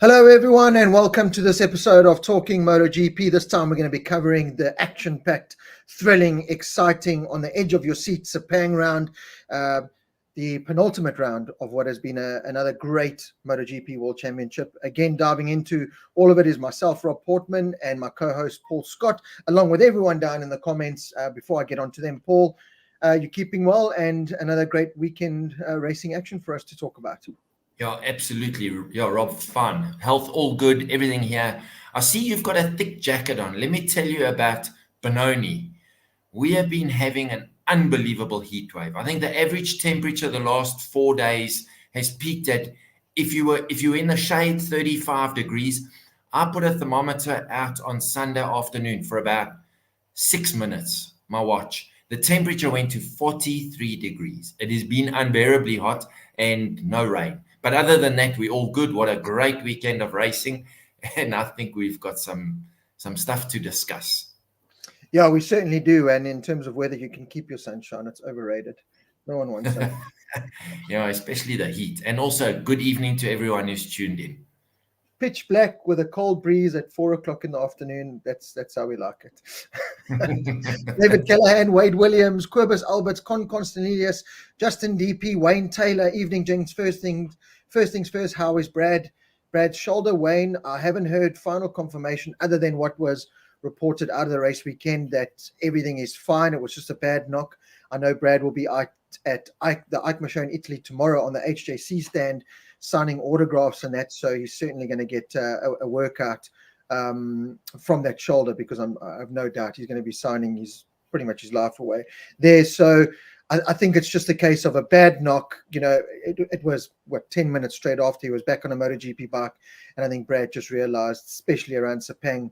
Hello, everyone, and welcome to this episode of Talking MotoGP. This time we're going to be covering the action-packed, thrilling, exciting, on the edge of your seat Sepang round, the penultimate round of what has been another great MotoGP World Championship. Again, diving into all of it is myself, Rob Portman, and my co-host, Paul Scott, along with everyone down in the comments. Before I get on to them, Paul, you're keeping well, and another great weekend racing action for us to talk about. Yeah, absolutely. Yeah, Rob, fun. Health, all good, everything here. I see you've got a thick jacket on. Let me tell you about Benoni. We have been having an unbelievable heat wave. I think the average temperature the last 4 days has peaked at, if you were in the shade, 35 degrees. I put a thermometer out on Sunday afternoon for about 6 minutes, my watch. The temperature went to 43 degrees. It has been unbearably hot and no rain. But other than that, we're all good. What a great weekend of racing. And I think we've got some stuff to discuss. Yeah, we certainly do. And in terms of whether you can keep your sunshine, it's overrated. No one wants sun. Yeah, especially the heat. And also, good evening to everyone who's tuned in. Pitch black with a cold breeze at 4 o'clock in the afternoon. That's how we like it. David Callahan, Wade Williams, Quibus Alberts, Con Constantinius, Justin DP, Wayne Taylor. Evening, James. First things first. How is Brad's shoulder, Wayne? I haven't heard final confirmation other than what was reported out of the race weekend that everything is fine. It was just a bad knock. I know Brad will be at the EICMA show in Italy tomorrow on the HJC stand, signing autographs and that. So he's certainly going to get a workout from that shoulder, because I have no doubt he's going to be signing pretty much his life away there. So I think it's just a case of a bad knock. You know, it was 10 minutes straight after he was back on a MotoGP bike, and I think Brad just realized, especially around Sepang,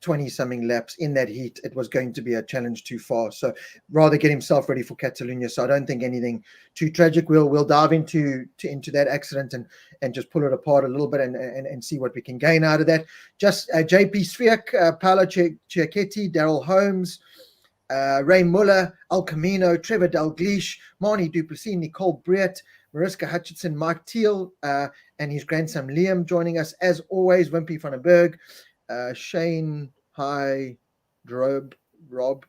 20-something laps in that heat, it was going to be a challenge too far. So rather get himself ready for Catalunya. So I don't think anything too tragic. We'll dive into that accident and just pull it apart a little bit and see what we can gain out of that. Just JP Sviak, Paolo Ciacchetti, Daryl Holmes, Ray Muller, Al Camino, Trevor Dalglish, Marnie Duplessis, Nicole Briet, Mariska Hutchinson, Mike Teal, and his grandson Liam joining us as always. Wimpy van den Berg, Shane High Rob,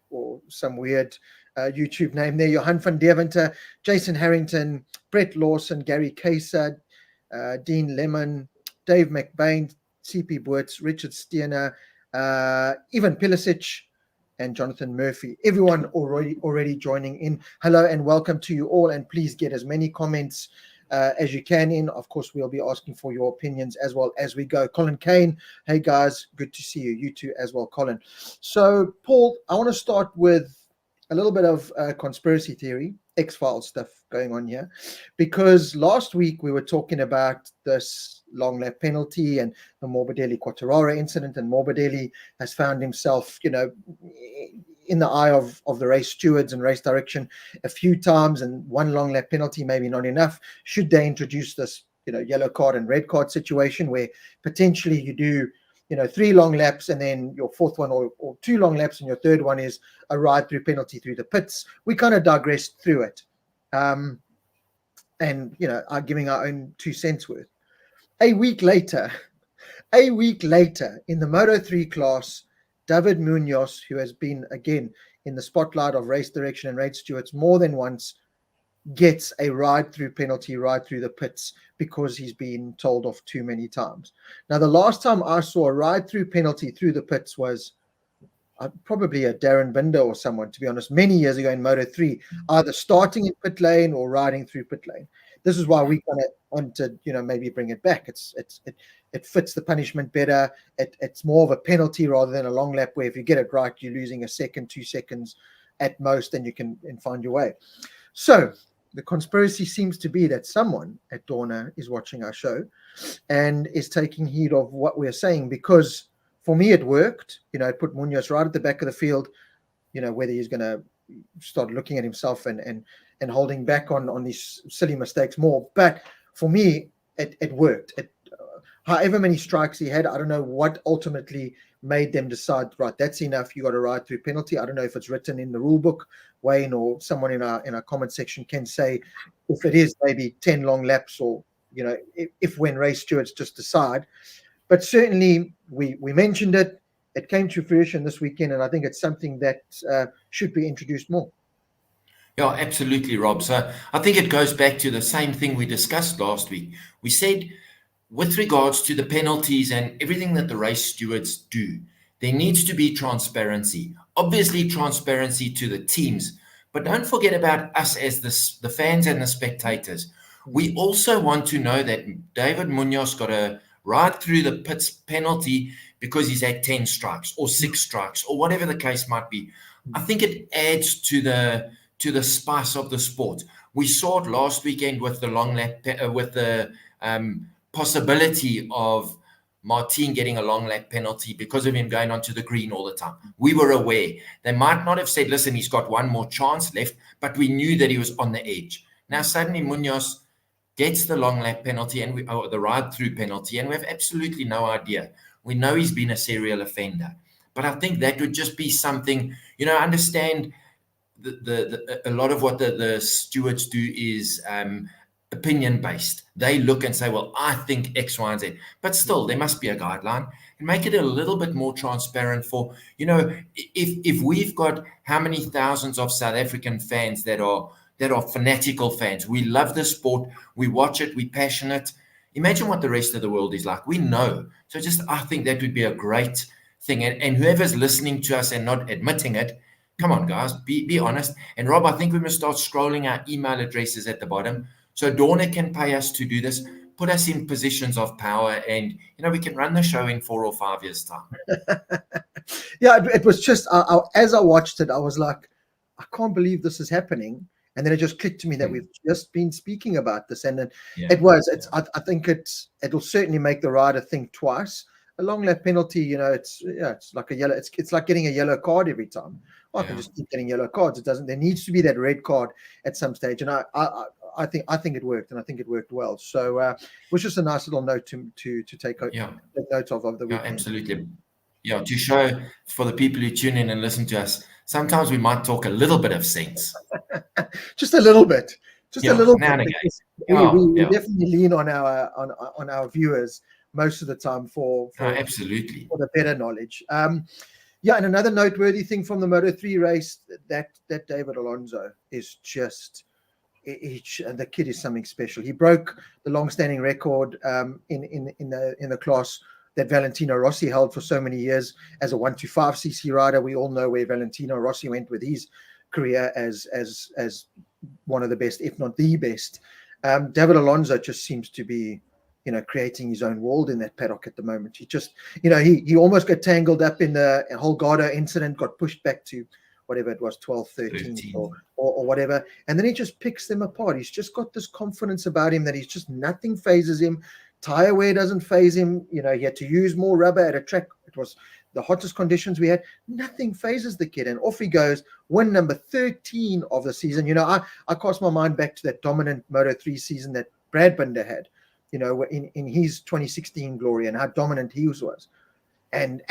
or some weird YouTube name there, Johan van Deventer, Jason Harrington, Brett Lawson, Gary Kayser, Dean Lemon, Dave McBain, CP Boertz, Richard Stierner, Ivan Pilisic, and Jonathan Murphy. Everyone already joining in. Hello and welcome to you all, and please get as many comments as you can in. Of course, we'll be asking for your opinions as well as we go. Colin Kane, hey guys, good to see you. You too as well, Colin. So, Paul, I want to start with a little bit of conspiracy theory, X-Files stuff going on here, because last week we were talking about this long lap penalty and the Morbidelli Quartararo incident, and Morbidelli has found himself, you know, in the eye of the race stewards and race direction a few times, and one long lap penalty maybe not enough. Should they introduce this, you know, yellow card and red card situation where potentially you do, you know, 3 long laps and then your fourth one, or 2 long laps and your third one is a ride through penalty through the pits? We kind of digressed through it, and you know, are giving our own 2 cents worth. A week later in the Moto3 class, David Munoz, who has been again in the spotlight of race direction and race stewards more than once, gets a ride through penalty right through the pits because he's been told off too many times. Now, the last time I saw a ride through penalty through the pits was probably a Darren Binder or someone, to be honest, many years ago in Moto3, either starting in pit lane or riding through pit lane. This is why we kind of wanted, you know, maybe bring it back. It fits the punishment better. It's more of a penalty rather than a long lap where if you get it right, you're losing a second, 2 seconds at most, and you can find your way. So the conspiracy seems to be that someone at Dorna is watching our show and is taking heed of what we're saying, because for me it worked. You know, it put Munoz right at the back of the field. You know, whether he's going to start looking at himself and holding back on these silly mistakes more. But for me, it worked. However many strikes he had, I don't know what ultimately made them decide, right, that's enough, you got to ride through penalty. I don't know if it's written in the rule book, Wayne, or someone in our comment section can say if it is maybe 10 long laps or if when race stewards just decide. But certainly we mentioned it. It came to fruition this weekend, and I think it's something that should be introduced more. Yeah, absolutely, Rob. So I think it goes back to the same thing we discussed last week. We said, with regards to the penalties and everything that the race stewards do, there needs to be transparency. Obviously, transparency to the teams, but don't forget about us as the fans and the spectators. We also want to know that David Munoz got a ride through the pits penalty because he's had 10 strikes or 6 strikes or whatever the case might be. I think it adds to the spice of the sport. We saw it last weekend with the long lap, with the possibility of Martin getting a long lap penalty because of him going onto the green all the time. We were aware. They might not have said, listen, he's got one more chance left, but we knew that he was on the edge. Now, suddenly Munoz gets the long lap penalty and the ride through penalty, and we have absolutely no idea. We know he's been a serial offender, but I think that would just be something, understand a lot of what the stewards do is opinion based. They look and say, well, I think X, Y, and Z, but still there must be a guideline and make it a little bit more transparent for, if we've got how many thousands of South African fans that are fanatical fans. We love the sport. We watch it. We're passionate. Imagine what the rest of the world is like. We know. So I think that would be a great thing. And whoever's listening to us and not admitting it, come on, guys, be honest. And Rob, I think we must start scrolling our email addresses at the bottom so Dorna can pay us to do this, put us in positions of power, and we can run the show in 4 or 5 years' time. Yeah, it was just as I watched it, I was like, I can't believe this is happening. And then it just clicked to me that we've just been speaking about this, and I think it'll certainly make the rider think twice. A long lap penalty, it's like a yellow. It's like getting a yellow card every time. I can just keep getting yellow cards. It doesn't. There needs to be that red card at some stage, and I think it worked, and I think it worked well. So it was just a nice little note to take note of the weekend. Yeah, absolutely. Yeah, to show for the people who tune in and listen to us, sometimes we might talk a little bit of sense. Just a little bit. A little bit. We definitely lean on our viewers most of the time for absolutely for the better knowledge. And another noteworthy thing from the Moto3 race, that David Alonso is just the kid is something special. He broke the long-standing record in the class that Valentino Rossi held for so many years as a 125cc rider. We all know where Valentino Rossi went with his career as one of the best, if not the best. David Alonso just seems to be, creating his own world in that paddock at the moment. He just, he almost got tangled up in the whole Garda incident, got pushed back to whatever it was, 12, 13 or whatever. And then he just picks them apart. He's just got this confidence about him that he's just, nothing phases him. Tire wear doesn't phase him. He had to use more rubber at a track. It was the hottest conditions we had. Nothing phases the kid, and off he goes. Win number 13 of the season. I cast my mind back to that dominant Moto3 season that Brad Binder had, in his 2016 glory, and how dominant he was. And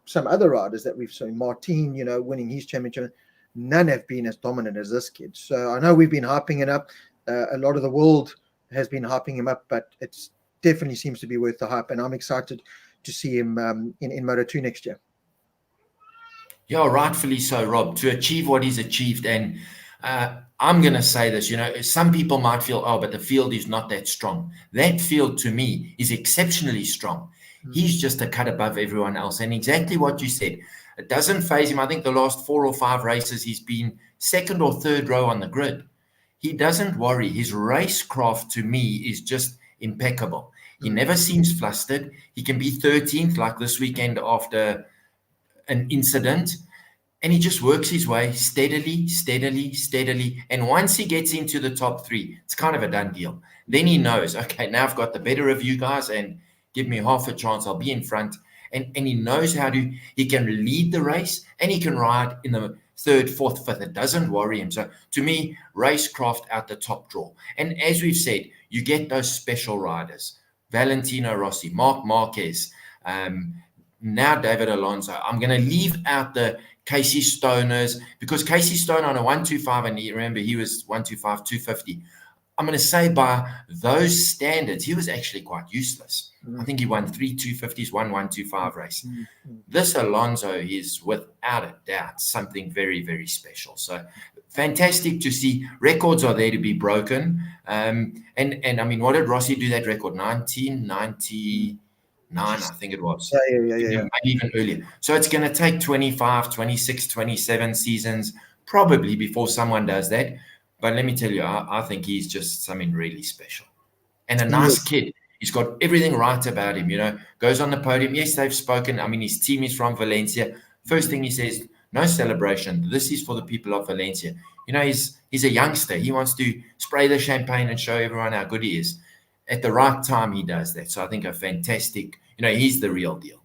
some other riders that we've seen, Martin, winning his championship. None have been as dominant as this kid. So I know we've been hyping it up. A lot of the world has been hyping him up, but it's definitely seems to be worth the hype, and I'm excited to see him in Moto2 next year. Yeah, rightfully so, Rob, to achieve what he's achieved. And I'm going to say this, some people might feel, but the field is not that strong. That field to me is exceptionally strong. He's just a cut above everyone else. And exactly what you said, it doesn't phase him. I think the last 4 or 5 races, he's been second or third row on the grid. He doesn't worry. His racecraft to me is just impeccable. He never seems flustered. He can be 13th like this weekend after an incident, and he just works his way steadily. And once he gets into the top 3, it's kind of a done deal. Then he knows, okay, now I've got the better of you guys, and give me half a chance, I'll be in front. And he knows he can lead the race, and he can ride in the 3rd, 4th, 5th. It doesn't worry him. So to me, racecraft out the top draw. And as we've said, you get those special riders. Valentino Rossi, Marc Marquez, now David Alonso. I'm going to leave out the Casey Stoners, because Casey Stoner on a 125, and remember he was 125, 250. I'm going to say by those standards, he was actually quite useless. I think he won 3 250s, 125 race. This Alonso is without a doubt something very, very special. So fantastic to see. Records are there to be broken. And I mean, what did Rossi do that record? 1999, I think it was. Yeah. Maybe even earlier. So it's going to take 25, 26, 27 seasons probably before someone does that. But let me tell you, I think he's just something really special. And a nice kid. He's got everything right about him, goes on the podium. Yes, they've spoken. I mean, his team is from Valencia. First thing he says, no celebration. This is for the people of Valencia. He's a youngster. He wants to spray the champagne and show everyone how good he is. At the right time, he does that. So I think a fantastic, he's the real deal.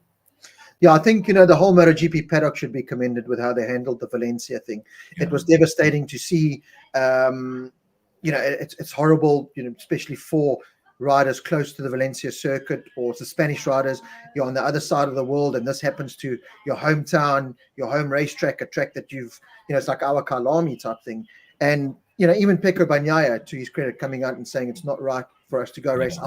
Yeah, I think, the whole MotoGP paddock should be commended with how they handled the Valencia thing. Yeah. It was devastating to see. It's horrible, especially for riders close to the Valencia circuit, or the Spanish riders. You're on the other side of the world, and this happens to your hometown, your home racetrack, a track that it's like our Kalami type thing. And, even Pecco Bagnaia, to his credit, coming out and saying it's not right for us to go race.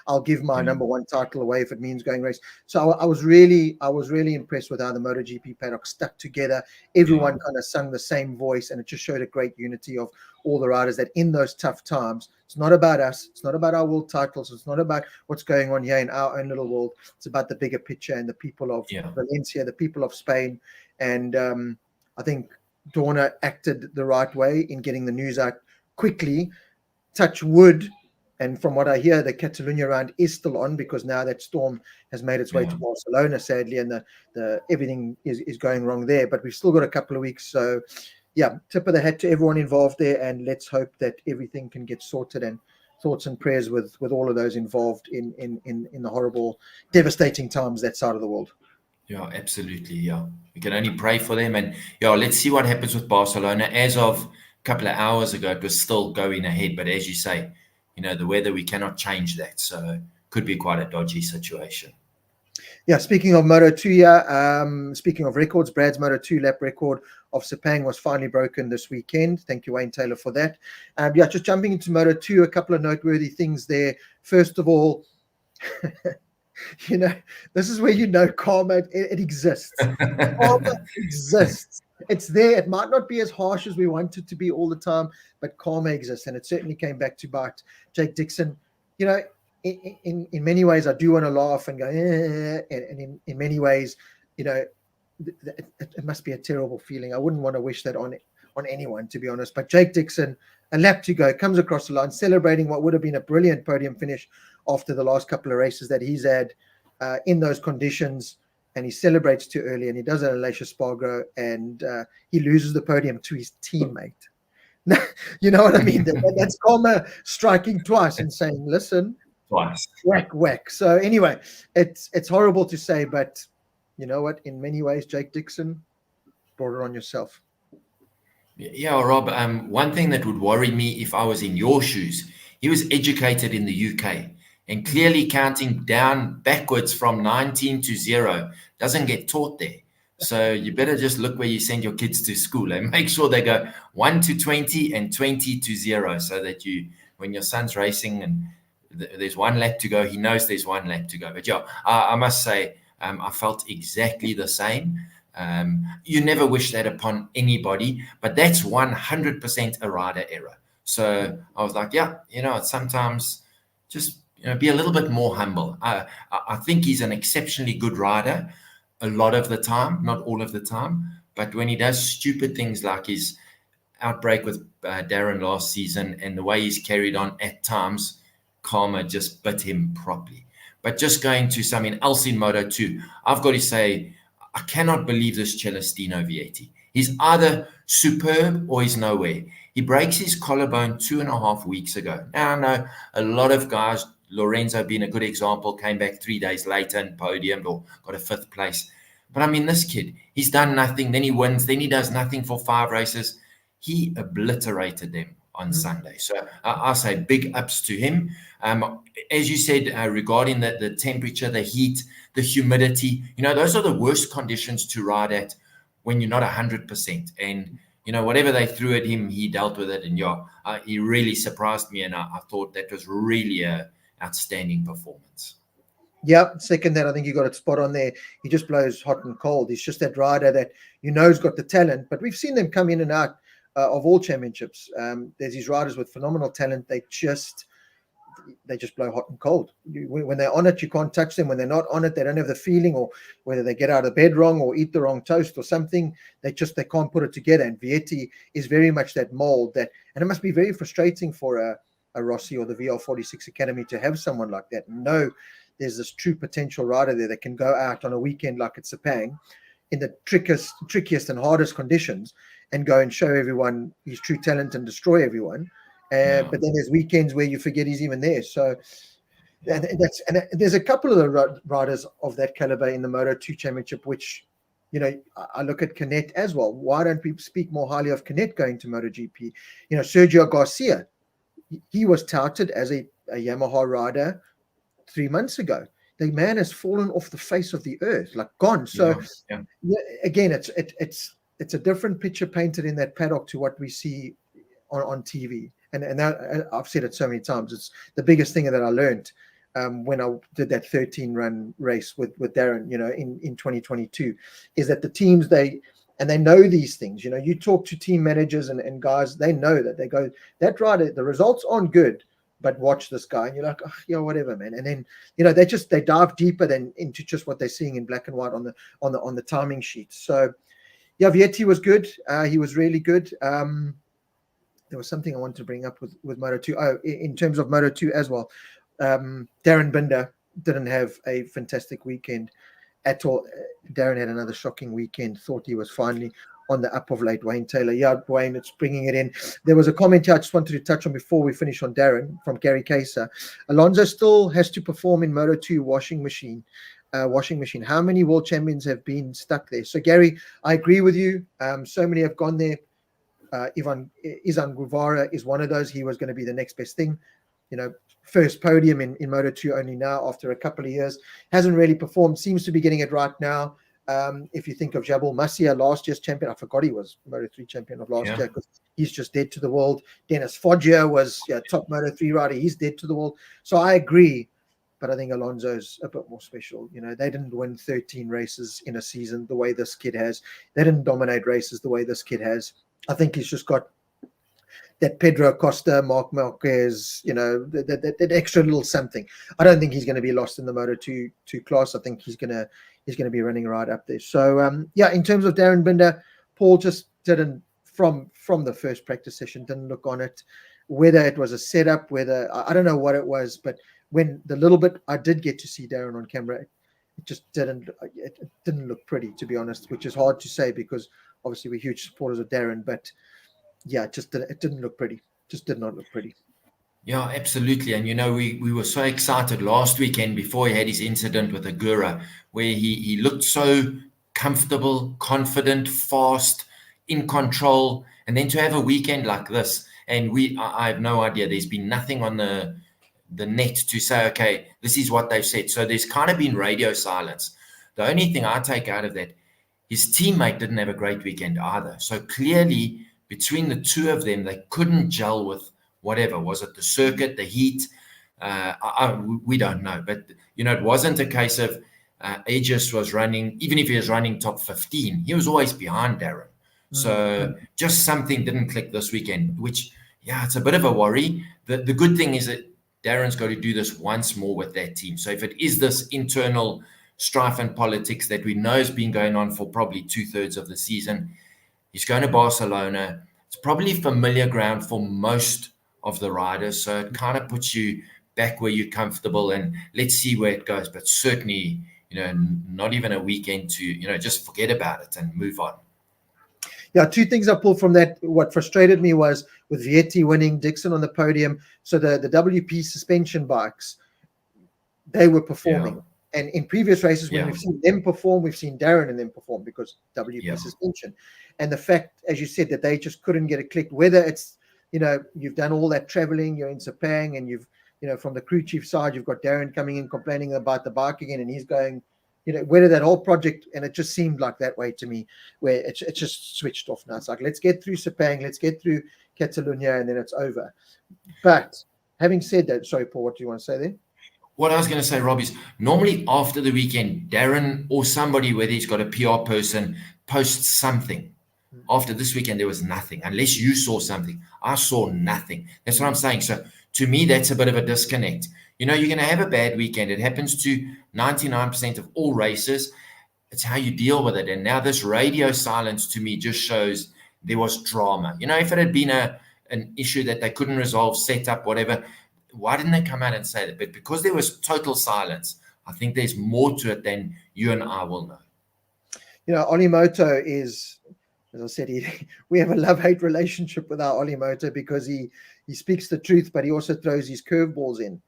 I'll give my number one title away if it means going race. So I was really impressed with how the MotoGP paddock stuck together. Everyone kind of sung the same voice, and it just showed a great unity of all the riders, that in those tough times, it's not about us. It's not about our world titles. It's not about what's going on here in our own little world. It's about the bigger picture and the people of Valencia, the people of Spain. And I think Dorna acted the right way in getting the news out quickly. Touch wood. And from what I hear, the Catalunya round is still on, because now that storm has made its way to Barcelona, sadly, and the everything is going wrong there. But we've still got a couple of weeks. So, tip of the hat to everyone involved there. And let's hope that everything can get sorted, and thoughts and prayers with all of those involved in the horrible, devastating times that side of the world. Yeah, absolutely. Yeah, we can only pray for them. And let's see what happens with Barcelona. As of a couple of hours ago, it was still going ahead. But as you say, the weather, we cannot change that. So could be quite a dodgy situation. Yeah, speaking of Moto2, speaking of records, Brad's Moto2 lap record of Sepang was finally broken this weekend. Thank you, Wayne Taylor, for that. Just jumping into Moto2, a couple of noteworthy things there. First of all, this is where karma, it exists. Karma exists. It's there. It might not be as harsh as we want it to be all the time, but karma exists, and it certainly came back to bite Jake Dixon. In many ways, I do want to laugh and go, and in many ways, it must be a terrible feeling. I wouldn't want to wish that on anyone, to be honest. But Jake Dixon, a lap to go, comes across the line, celebrating what would have been a brilliant podium finish after the last couple of races that he's had in those conditions. And he celebrates too early, and he does it at Aleix Espargaro, and he loses the podium to his teammate. You know what I mean? That's karma striking twice and saying, listen, twice. Whack. So anyway, it's horrible to say, but you know what? In many ways, Jake Dixon brought it on yourself. Yeah, Rob, one thing that would worry me if I was in your shoes, he was educated in the UK, and clearly counting down backwards from 19 to 0 doesn't get taught there. So you better just look where you send your kids to school and make sure they go 1 to 20 and 20 to 0, so that when your son's racing and there's one lap to go, he knows there's one lap to go. But I must say, I felt exactly the same. You never wish that upon anybody, but that's 100% a rider error. So I was like, sometimes just be a little bit more humble. I think he's an exceptionally good rider a lot of the time, not all of the time. But when he does stupid things like his outbreak with Darren last season and the way he's carried on at times, karma just bit him properly. But just going to something else in Moto2, I've got to say, I cannot believe this Celestino Vietti. He's either superb or he's nowhere. He breaks his collarbone 2.5 weeks ago. Now, I know a lot of guys, Lorenzo being a good example, came back 3 days later and podiumed or got a 5th place. But I mean, this kid, he's done nothing. Then he wins. Then he does nothing for 5 races. He obliterated them on Sunday. So I say big ups to him. As you said, regarding the temperature, the heat, the humidity, those are the worst conditions to ride at when you're not 100%. And, whatever they threw at him, he dealt with it. And he really surprised me. And I thought that was really a outstanding performance. Yeah, second that, I think you got it spot on there. He just blows hot and cold. He's just that rider that has got the talent, but we've seen them come in and out of all championships. There's these riders with phenomenal talent. They just blow hot and cold. When they're on it, you can't touch them. When they're not on it, they don't have the feeling, or whether they get out of bed wrong or eat the wrong toast or something, they can't put it together. And Vietti is very much that mold and it must be very frustrating for a Rossi or the VR46 Academy to have someone like that. No, there's this true potential rider there that can go out on a weekend like at Sepang in the trickiest and hardest conditions and go and show everyone his true talent and destroy everyone. But then there's weekends where you forget he's even there. So there's a couple of the riders of that caliber in the Moto2 Championship, which, I look at Canet as well. Why don't people speak more highly of Canet going to MotoGP? Sergio Garcia, he was touted as a Yamaha rider 3 months ago. The man has fallen off the face of the earth, like gone. So again, it's a different picture painted in that paddock to what we see on TV. And that, I've said it so many times. It's the biggest thing that I learned when I did that 13-run race with Darren, in 2022, is that the teams, they know these things. You talk to team managers and guys, they know that. They go, that rider, the results aren't good, but watch this guy, and you're like, whatever, man. And then they dive deeper than into just what they're seeing in black and white on the timing sheet. So Vietti was good. He was really good. There was something I wanted to bring up with Moto2. Oh, in terms of Moto2 as well, Darren Binder didn't have a fantastic weekend at all. Darren had another shocking weekend. Thought he was finally on the up of late. Wayne Taylor. Yeah, Wayne, it's bringing it in. There was a comment here I just wanted to touch on before we finish on Darren from Gary Kesa. Alonso still has to perform in Moto2 washing machine. How many world champions have been stuck there? So, Gary, I agree with you. So many have gone there. Izan Guevara is one of those. He was going to be the next best thing. First podium in Moto2 only now after a couple of years. Hasn't really performed. Seems to be getting it right now. If you think of Jabal Masia, last year's champion, I forgot he was Moto3 champion of last year because he's just dead to the world. Dennis Foggia was top Moto3 rider. He's dead to the world. So I agree. But I think Alonso's a bit more special. They didn't win 13 races in a season the way this kid has. They didn't dominate races the way this kid has. I think he's just got that Pedro Acosta, Marc Marquez, that extra little something. I don't think he's going to be lost in the Moto2 class. I think he's going to be running right up there. So in terms of Darren Binder, Paul just didn't from the first practice session didn't look on it. Whether it was a setup, whether I don't know what it was, but when the little bit I did get to see Darren on camera, it just didn't look pretty, to be honest, which is hard to say because obviously we're huge supporters of Darren, but it didn't look pretty. Just did not look pretty. Yeah, absolutely. And we were so excited last weekend before he had his incident with Agura, where he looked so comfortable, confident, fast, in control, and then to have a weekend like this, and I have no idea. There's been nothing on the net to say, okay, this is what they've said. So there's kind of been radio silence. The only thing I take out of that, his teammate didn't have a great weekend either. So clearly, between the two of them, they couldn't gel with whatever. Was it the circuit, the heat? We don't know. But, it wasn't a case of Aegis was running, even if he was running top 15, he was always behind Darren. So just something didn't click this weekend, which, it's a bit of a worry. The good thing is that Darren's got to do this once more with that team. So if it is this internal strife and politics that we know has been going on for probably 2/3 of the season, he's going to Barcelona. It's probably familiar ground for most of the riders. So it kind of puts you back where you're comfortable, and let's see where it goes. But certainly, not even a weekend to, just forget about it and move on. Yeah, two things I pulled from that. What frustrated me was with Vietti winning, Dixon on the podium. So the WP suspension bikes, they were performing. Yeah. And in previous races, when we've seen them perform, we've seen Darren and them perform because WP suspension. And the fact, as you said, that they just couldn't get a click, whether it's, you've done all that traveling, you're in Sepang, and you've, from the crew chief side, you've got Darren coming in complaining about the bike again, and he's going, whether that whole project, and it just seemed like that way to me, where it's just switched off now. It's like, let's get through Sepang, let's get through Catalonia, and then it's over. But having said that, sorry, Paul, what do you want to say there? What I was going to say, Rob, is normally after the weekend, Darren or somebody, whether he's got a PR person, posts something. After this weekend, there was nothing. Unless you saw something, I saw nothing. That's what I'm saying. So to me, that's a bit of a disconnect. You're going to have a bad weekend. It happens to 99% of all races. It's how you deal with it. And now this radio silence to me just shows there was drama. If it had been an issue that they couldn't resolve, set up, whatever, why didn't they come out and say that? But because there was total silence, I think there's more to it than you and I will know. Oli Moto is, as I said, we have a love-hate relationship with our Oli Moto, because he speaks the truth, but he also throws his curveballs in.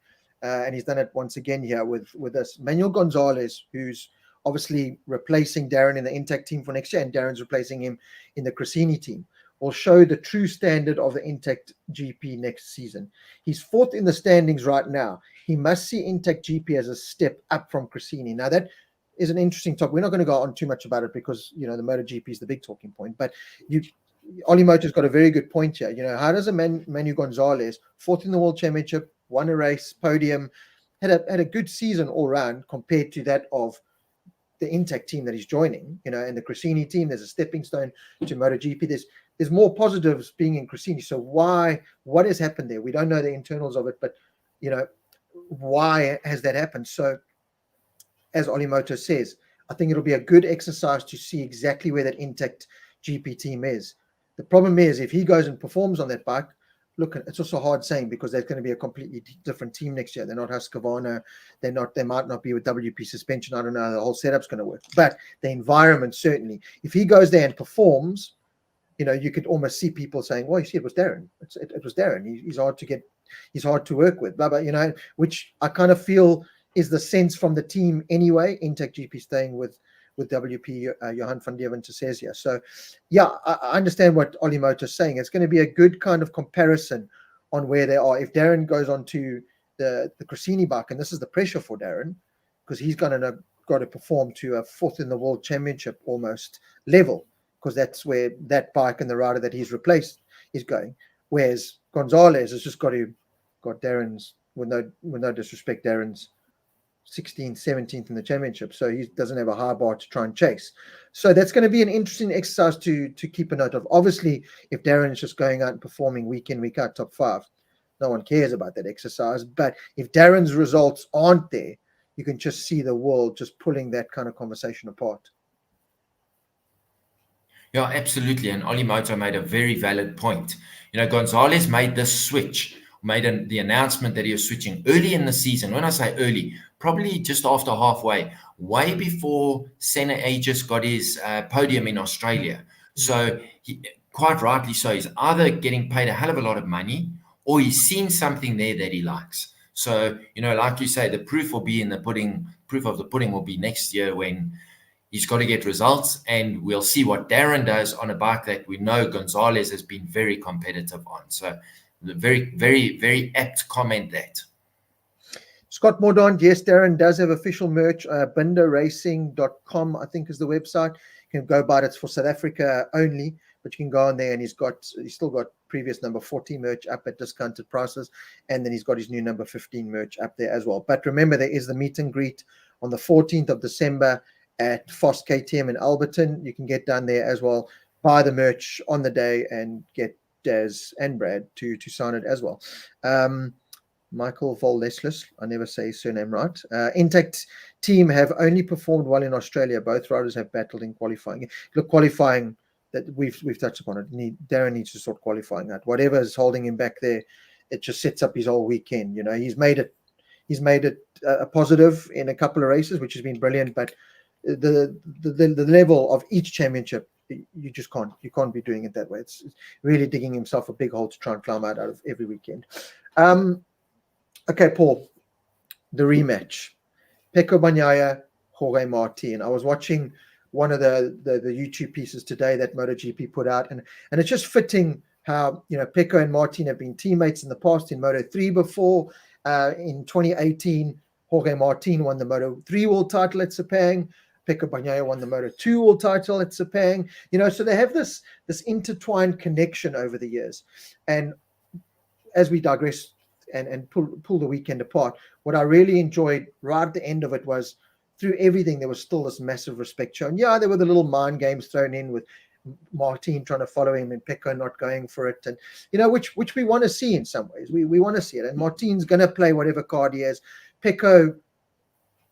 And he's done it once again here with us. Manuel Gonzalez, who's obviously replacing Darren in the Intact team for next year, and Darren's replacing him in the Cressini team, will show the true standard of the Intact GP next season. He's fourth in the standings right now. He must see Intact GP as a step up from Cressini. Now, that is an interesting topic. We're not going to go on too much about it, because, the MotoGP is the big talking point. But Oli Moto's got a very good point here. How does a Manu Gonzalez, fourth in the World Championship, won a race, podium, had a good season all round, compared to that of the Intact team that he's joining, and the Cressini team? There's a stepping stone to MotoGP. There's more positives being in Cressini. So what has happened there? We don't know the internals of it, but why has that happened? So, as Oli Moto says, I think it'll be a good exercise to see exactly where that Intact GP team is. The problem is, if he goes and performs on that bike, look, it's also hard saying, because there's going to be a completely different team next year. They're not Husqvarna. They might not be with WP suspension. I don't know how the whole setup's going to work. But the environment, certainly, if he goes there and performs, you could almost see people saying, well, you see, it was Darren. It was Darren. He's hard to get. He's hard to work with, blah, blah, which I kind of feel is the sense from the team anyway. Intact GP staying with WP, Johan van der Winter says here. So, yeah, I understand what Oli Moto is saying. It's going to be a good kind of comparison on where they are. If Darren goes on to the Cressini bike, and this is the pressure for Darren, because he's got to perform to a fourth in the World Championship almost level, because that's where that bike and the rider that he's replaced is going. Whereas Gonzalez has just got Darren's, with no disrespect, Darren's 16th, 17th in the championship, so he doesn't have a high bar to try and chase. So that's going to be an interesting exercise to keep a note of. Obviously, if Darren is just going out and performing week in, week out, top 5, no one cares about that exercise. But if Darren's results aren't there, you can just see the world just pulling that kind of conversation apart. Yeah, absolutely. And Oli Moto made a very valid point. Gonzalez made this switch, made the announcement that he was switching early in the season. When I say early, probably just after halfway, way before Senna Aegis got his podium in Australia. So quite rightly so, he's either getting paid a hell of a lot of money, or he's seen something there that he likes. So, like you say, the proof will be in the pudding. Proof of the pudding will be next year, when he's got to get results, and we'll see what Darren does on a bike that we know Gonzalez has been very competitive on. So the very, very, very apt comment that. Scott Mordaunt, yes, Darren does have official merch. binderracing.com, I think, is the website. You can go buy it. It's for South Africa only, but you can go on there, and he's still got previous number 40 merch up at discounted prices, and then he's got his new number 15 merch up there as well. But remember, there is the meet and greet on the 14th of December at FOSS KTM in Alberton. You can get down there as well, buy the merch on the day, and get Daz and Brad to sign it as well. Michael Voleslis, I never say his surname right. Intact team have only performed well in Australia. Both riders have battled in qualifying. Look, qualifying, that we've touched upon it. Darren needs to sort qualifying out. Whatever is holding him back there, it just sets up his whole weekend. He's made it a positive in a couple of races, which has been brilliant. But the level of each championship, you just can't be doing it that way. It's really digging himself a big hole to try and climb out of every weekend. Okay, Paul, the rematch. Pecco Bagnaia, Jorge Martin. I was watching one of the YouTube pieces today that MotoGP put out, and it's just fitting how Pecco and Martin have been teammates in the past, in Moto3 before. In 2018, Jorge Martin won the Moto3 world title at Sepang. Pecco Bagnaia won the Moto2 world title at Sepang. So they have this intertwined connection over the years. And as we digress and pull the weekend apart, what I really enjoyed right at the end of it was, through everything, there was still this massive respect shown. Yeah, there were the little mind games thrown in with Martin trying to follow him and Pecco not going for it, and which we want to see in some ways. We want to see it, and Martin's going to play whatever card he has. Pecco,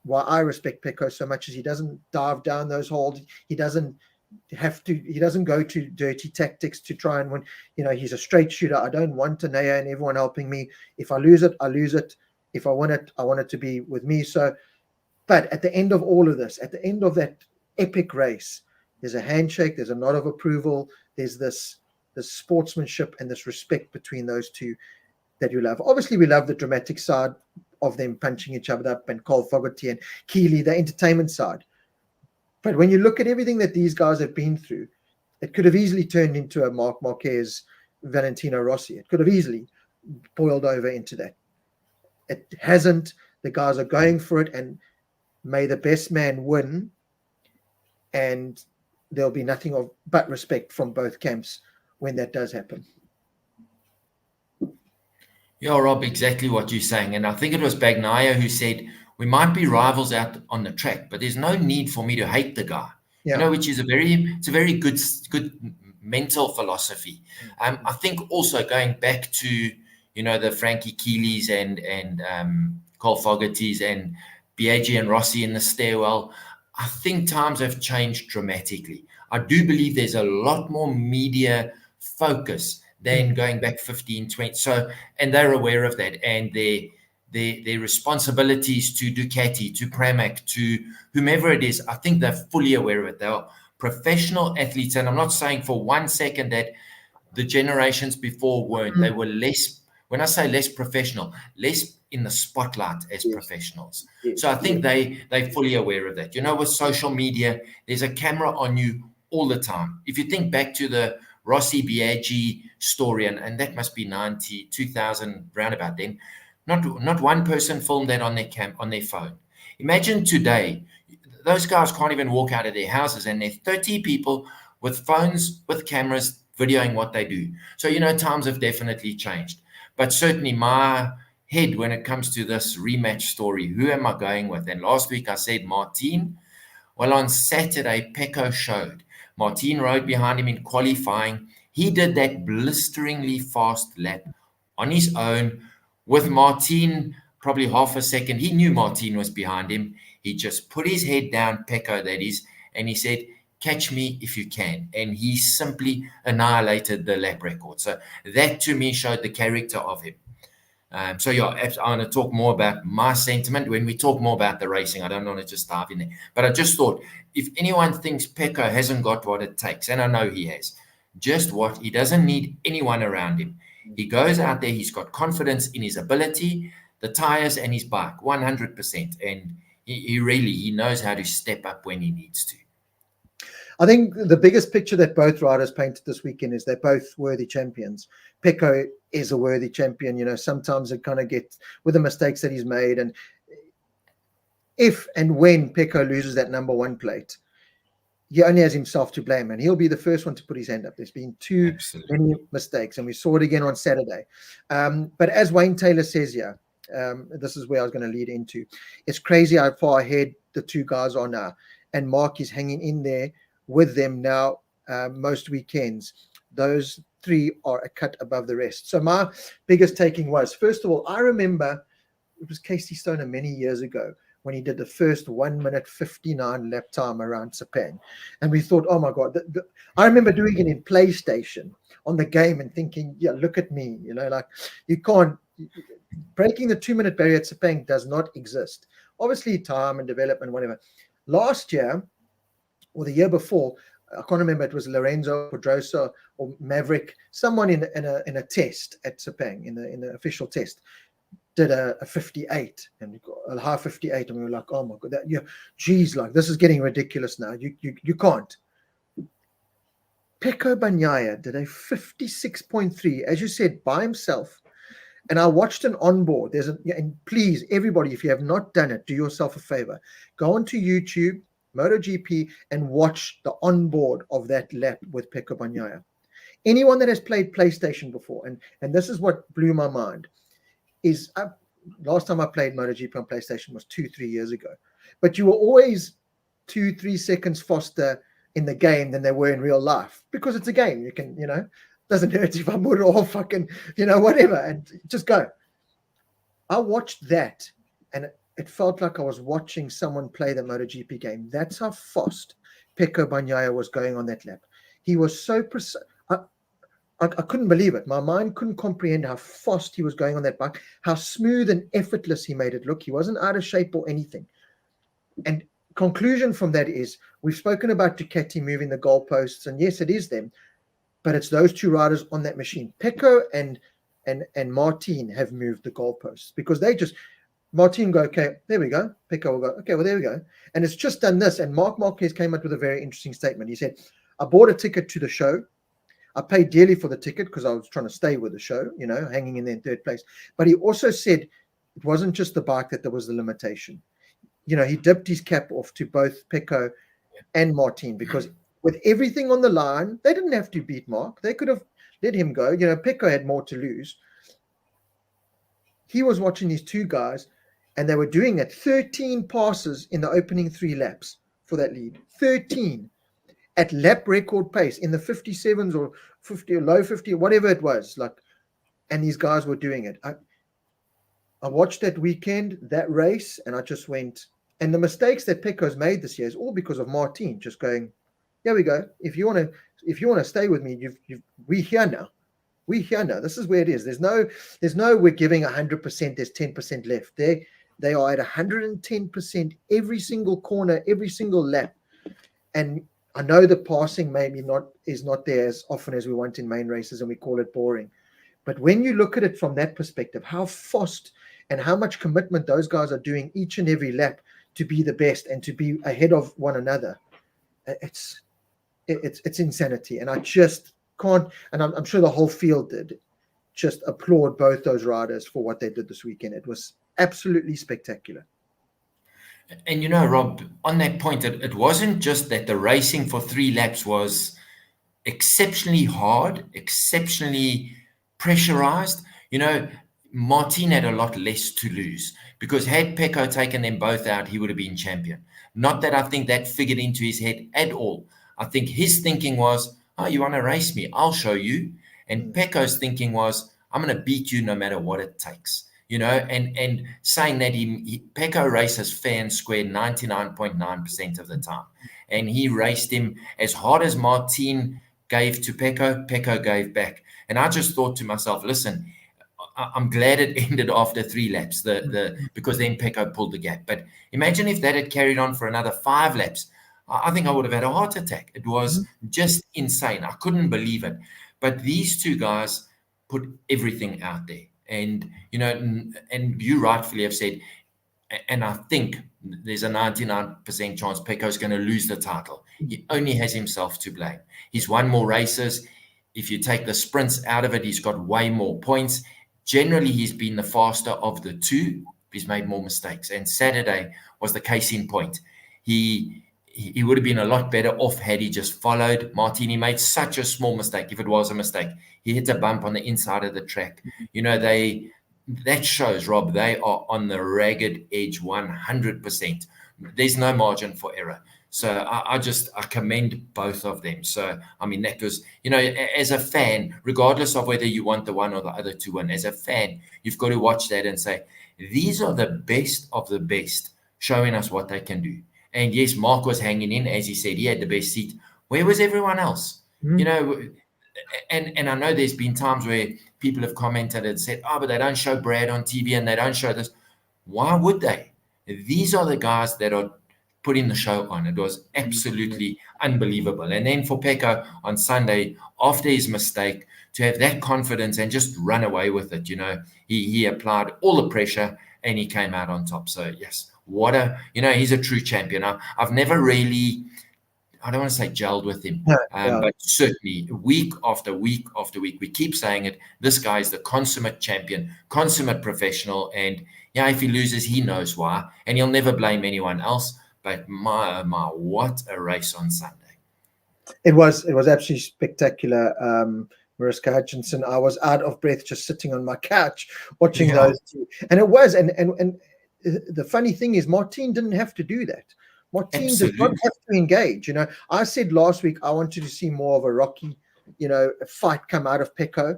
while I respect Pecco so much, as he doesn't dive down those holes, he doesn't go to dirty tactics to try and win. He's a straight shooter. I don't want Tanea and everyone helping me. If I lose it, I lose it. If I win it, I want it to be with me. So, but at the end of all of this, at the end of that epic race, there's a handshake, there's a nod of approval, there's this sportsmanship and this respect between those two that you love. Obviously, we love the dramatic side of them punching each other up, and Cole Fogarty and Keeley, the entertainment side. But when you look at everything that these guys have been through, it could have easily turned into a Marc Marquez, Valentino Rossi. It could have easily boiled over into that. It hasn't. The guys are going for it, and may the best man win. And there'll be nothing but respect from both camps when that does happen. Yeah, Rob, exactly what you're saying. And I think it was Bagnaia who said, we might be rivals out on the track, but there's no need for me to hate the guy. Yeah. Which is a very good mental philosophy. I think also going back to, the Frankie Keeleys and Cole Fogartys and Biaggi and Rossi in the stairwell, I think times have changed dramatically. I do believe there's a lot more media focus than going back 15, 20. So, and they're aware of that, and their responsibilities to Ducati, to Pramac, to whomever it is, I think they're fully aware of it. They are professional athletes, and I'm not saying for 1 second that the generations before weren't. They were less, when I say less professional, less in the spotlight as professionals. So I think they're fully aware of that. With social media, there's a camera on you all the time. If you think back to the Rossi Biaggi story, and that must be 2000, roundabout then, not one person filmed that on their phone. Imagine today, those guys can't even walk out of their houses, and there are 30 people with phones, with cameras, videoing what they do. So, times have definitely changed. But certainly my head when it comes to this rematch story, who am I going with? And last week I said Martin. Well, on Saturday, Pecco showed. Martin rode behind him in qualifying. He did that blisteringly fast lap on his own with Martin probably half a second. He knew Martin was behind him. He just put his head down, Pecco that is, and he said, catch me if you can. And he simply annihilated the lap record. So that to me showed the character of him. I want to talk more about my sentiment when we talk more about the racing. I don't want to just dive in there. But I just thought, if anyone thinks Pecco hasn't got what it takes, and I know he has, just what? He doesn't need anyone around him. He goes out there, he's got confidence in his ability, the tires and his bike, 100%. And he knows how to step up when he needs to. I think the biggest picture that both riders painted this weekend is they're both worthy champions. Pecco is a worthy champion. Sometimes it kind of gets with the mistakes that he's made. And if and when Pecco loses that number one plate, he only has himself to blame, and he'll be the first one to put his hand up. There's been too many mistakes, and we saw it again on Saturday. But as Wayne Taylor says here, this is where I was going to lead into. It's crazy how far ahead the two guys are now, and Mark is hanging in there with them now most weekends. Those three are a cut above the rest. So my biggest taking was, first of all, I remember it was Casey Stoner many years ago when he did the first 1 minute 59 lap time around Sepang. And we thought, oh my God, I remember doing it in PlayStation on the game and thinking, yeah, look at me, like you can't, breaking the 2 minute barrier at Sepang does not exist. Obviously time and development, whatever. Last year, or the year before, I can't remember, it was Lorenzo Pedrosa or Maverick, someone in a test at Sepang, in the official test, did a 58 and a high 58, and we were like, oh my God, geez, like this is getting ridiculous now. You can't. Pecco Bagnaia did a 56.3, as you said, by himself, And I watched an onboard. And please, everybody, if you have not done it, do yourself a favor. Go onto YouTube, MotoGP, and watch the onboard of that lap with Pecco Bagnaia. Anyone that has played PlayStation before, and this is what blew my mind, is last time I played MotoGP on PlayStation was 2-3 years ago. But you were always 2-3 seconds faster in the game than they were in real life, because it's a game. You can, doesn't hurt if I'm or fucking, whatever, and just go. I watched that, and it felt like I was watching someone play the MotoGP game. That's how fast Pecco Bagnaia was going on that lap. He was so precise. I couldn't believe it. My mind couldn't comprehend how fast he was going on that bike, how smooth and effortless he made it look. He wasn't out of shape or anything. And conclusion from that is, we've spoken about Ducati moving the goalposts, and yes, it is them, but it's those two riders on that machine. Pecco and Martin have moved the goalposts, because Martin go, okay, there we go. Pecco will go, okay, well, there we go. And it's just done this. And Marc Marquez came up with a very interesting statement. He said, I bought a ticket to the show. I paid dearly for the ticket because I was trying to stay with the show, hanging in there in third place. But he also said it wasn't just the bike that there was the limitation. He dipped his cap off to both Pecco and Martin, because with everything on the line, they didn't have to beat Marc. They could have let him go. Pecco had more to lose. He was watching these two guys, and they were doing it 13 passes in the opening 3 laps for that lead. 13 at lap record pace in the 57s or 50 or low 50, whatever it was. And these guys were doing it. I watched that weekend, that race, and I just went. And the mistakes that Pecco's made this year is all because of Martin just going, here we go. If you want to stay with me, we're here now. We're here now. This is where it is. There's no we're giving 100%. There's 10% left. They are at 110% every single corner, every single lap. And I know the passing is not there as often as we want in main races, and we call it boring. But when you look at it from that perspective, how fast and how much commitment those guys are doing each and every lap to be the best and to be ahead of one another, it's insanity. And I just can't, and I'm sure the whole field did, just applaud both those riders for what they did this weekend. It was absolutely spectacular. And Rob, on that point, it wasn't just that the racing for 3 laps was exceptionally hard, exceptionally pressurized. Martin had a lot less to lose, because had Pecco taken them both out, he would have been champion. Not that I think that figured into his head at all. I think his thinking was, oh, you want to race me? I'll show you. And Pecco's thinking was, I'm going to beat you no matter what it takes. And saying that Pecco races fair and square 99.9% of the time. And he raced him as hard as Martin gave to Pecco, Pecco gave back. And I just thought to myself, listen, I'm glad it ended after 3 laps, because then Pecco pulled the gap. But imagine if that had carried on for another 5 laps. I think I would have had a heart attack. It was just insane. I couldn't believe it. But these two guys put everything out there. And, and you rightfully have said, and I think there's a 99% chance Pecco's going to lose the title. He only has himself to blame. He's won more races. If you take the sprints out of it, he's got way more points. Generally, he's been the faster of the two. He's made more mistakes. And Saturday was the case in point. He would have been a lot better off had he just followed Martin. He made such a small mistake, if it was a mistake. He hit a bump on the inside of the track. That shows, Rob, they are on the ragged edge 100%. There's no margin for error. So I commend both of them. So, that was, as a fan, regardless of whether you want the one or the other to win, as a fan, you've got to watch that and say, these are the best of the best, showing us what they can do. And yes, Marc was hanging in, as he said, he had the best seat. Where was everyone else? And I know there's been times where people have commented and said, but they don't show Brad on TV and they don't show this. Why would they? These are the guys that are putting the show on. It was absolutely unbelievable. And then for Pecco on Sunday, after his mistake, to have that confidence and just run away with it, he applied all the pressure and he came out on top. So yes, he's a true champion. I've never really I don't want to say gelled with him, Yeah. but certainly week after week after week, we keep saying it. This guy is the consummate champion, consummate professional. And yeah, if he loses, he knows why. And he'll never blame anyone else. But my, what a race on Sunday. It was absolutely spectacular. Mariska Hutchinson, I was out of breath just sitting on my couch watching those two. And it was, and the funny thing is, Martin didn't have to do that. Martin did not have to engage. You know, I said last week I wanted to see more of a rocky, fight come out of Pecco.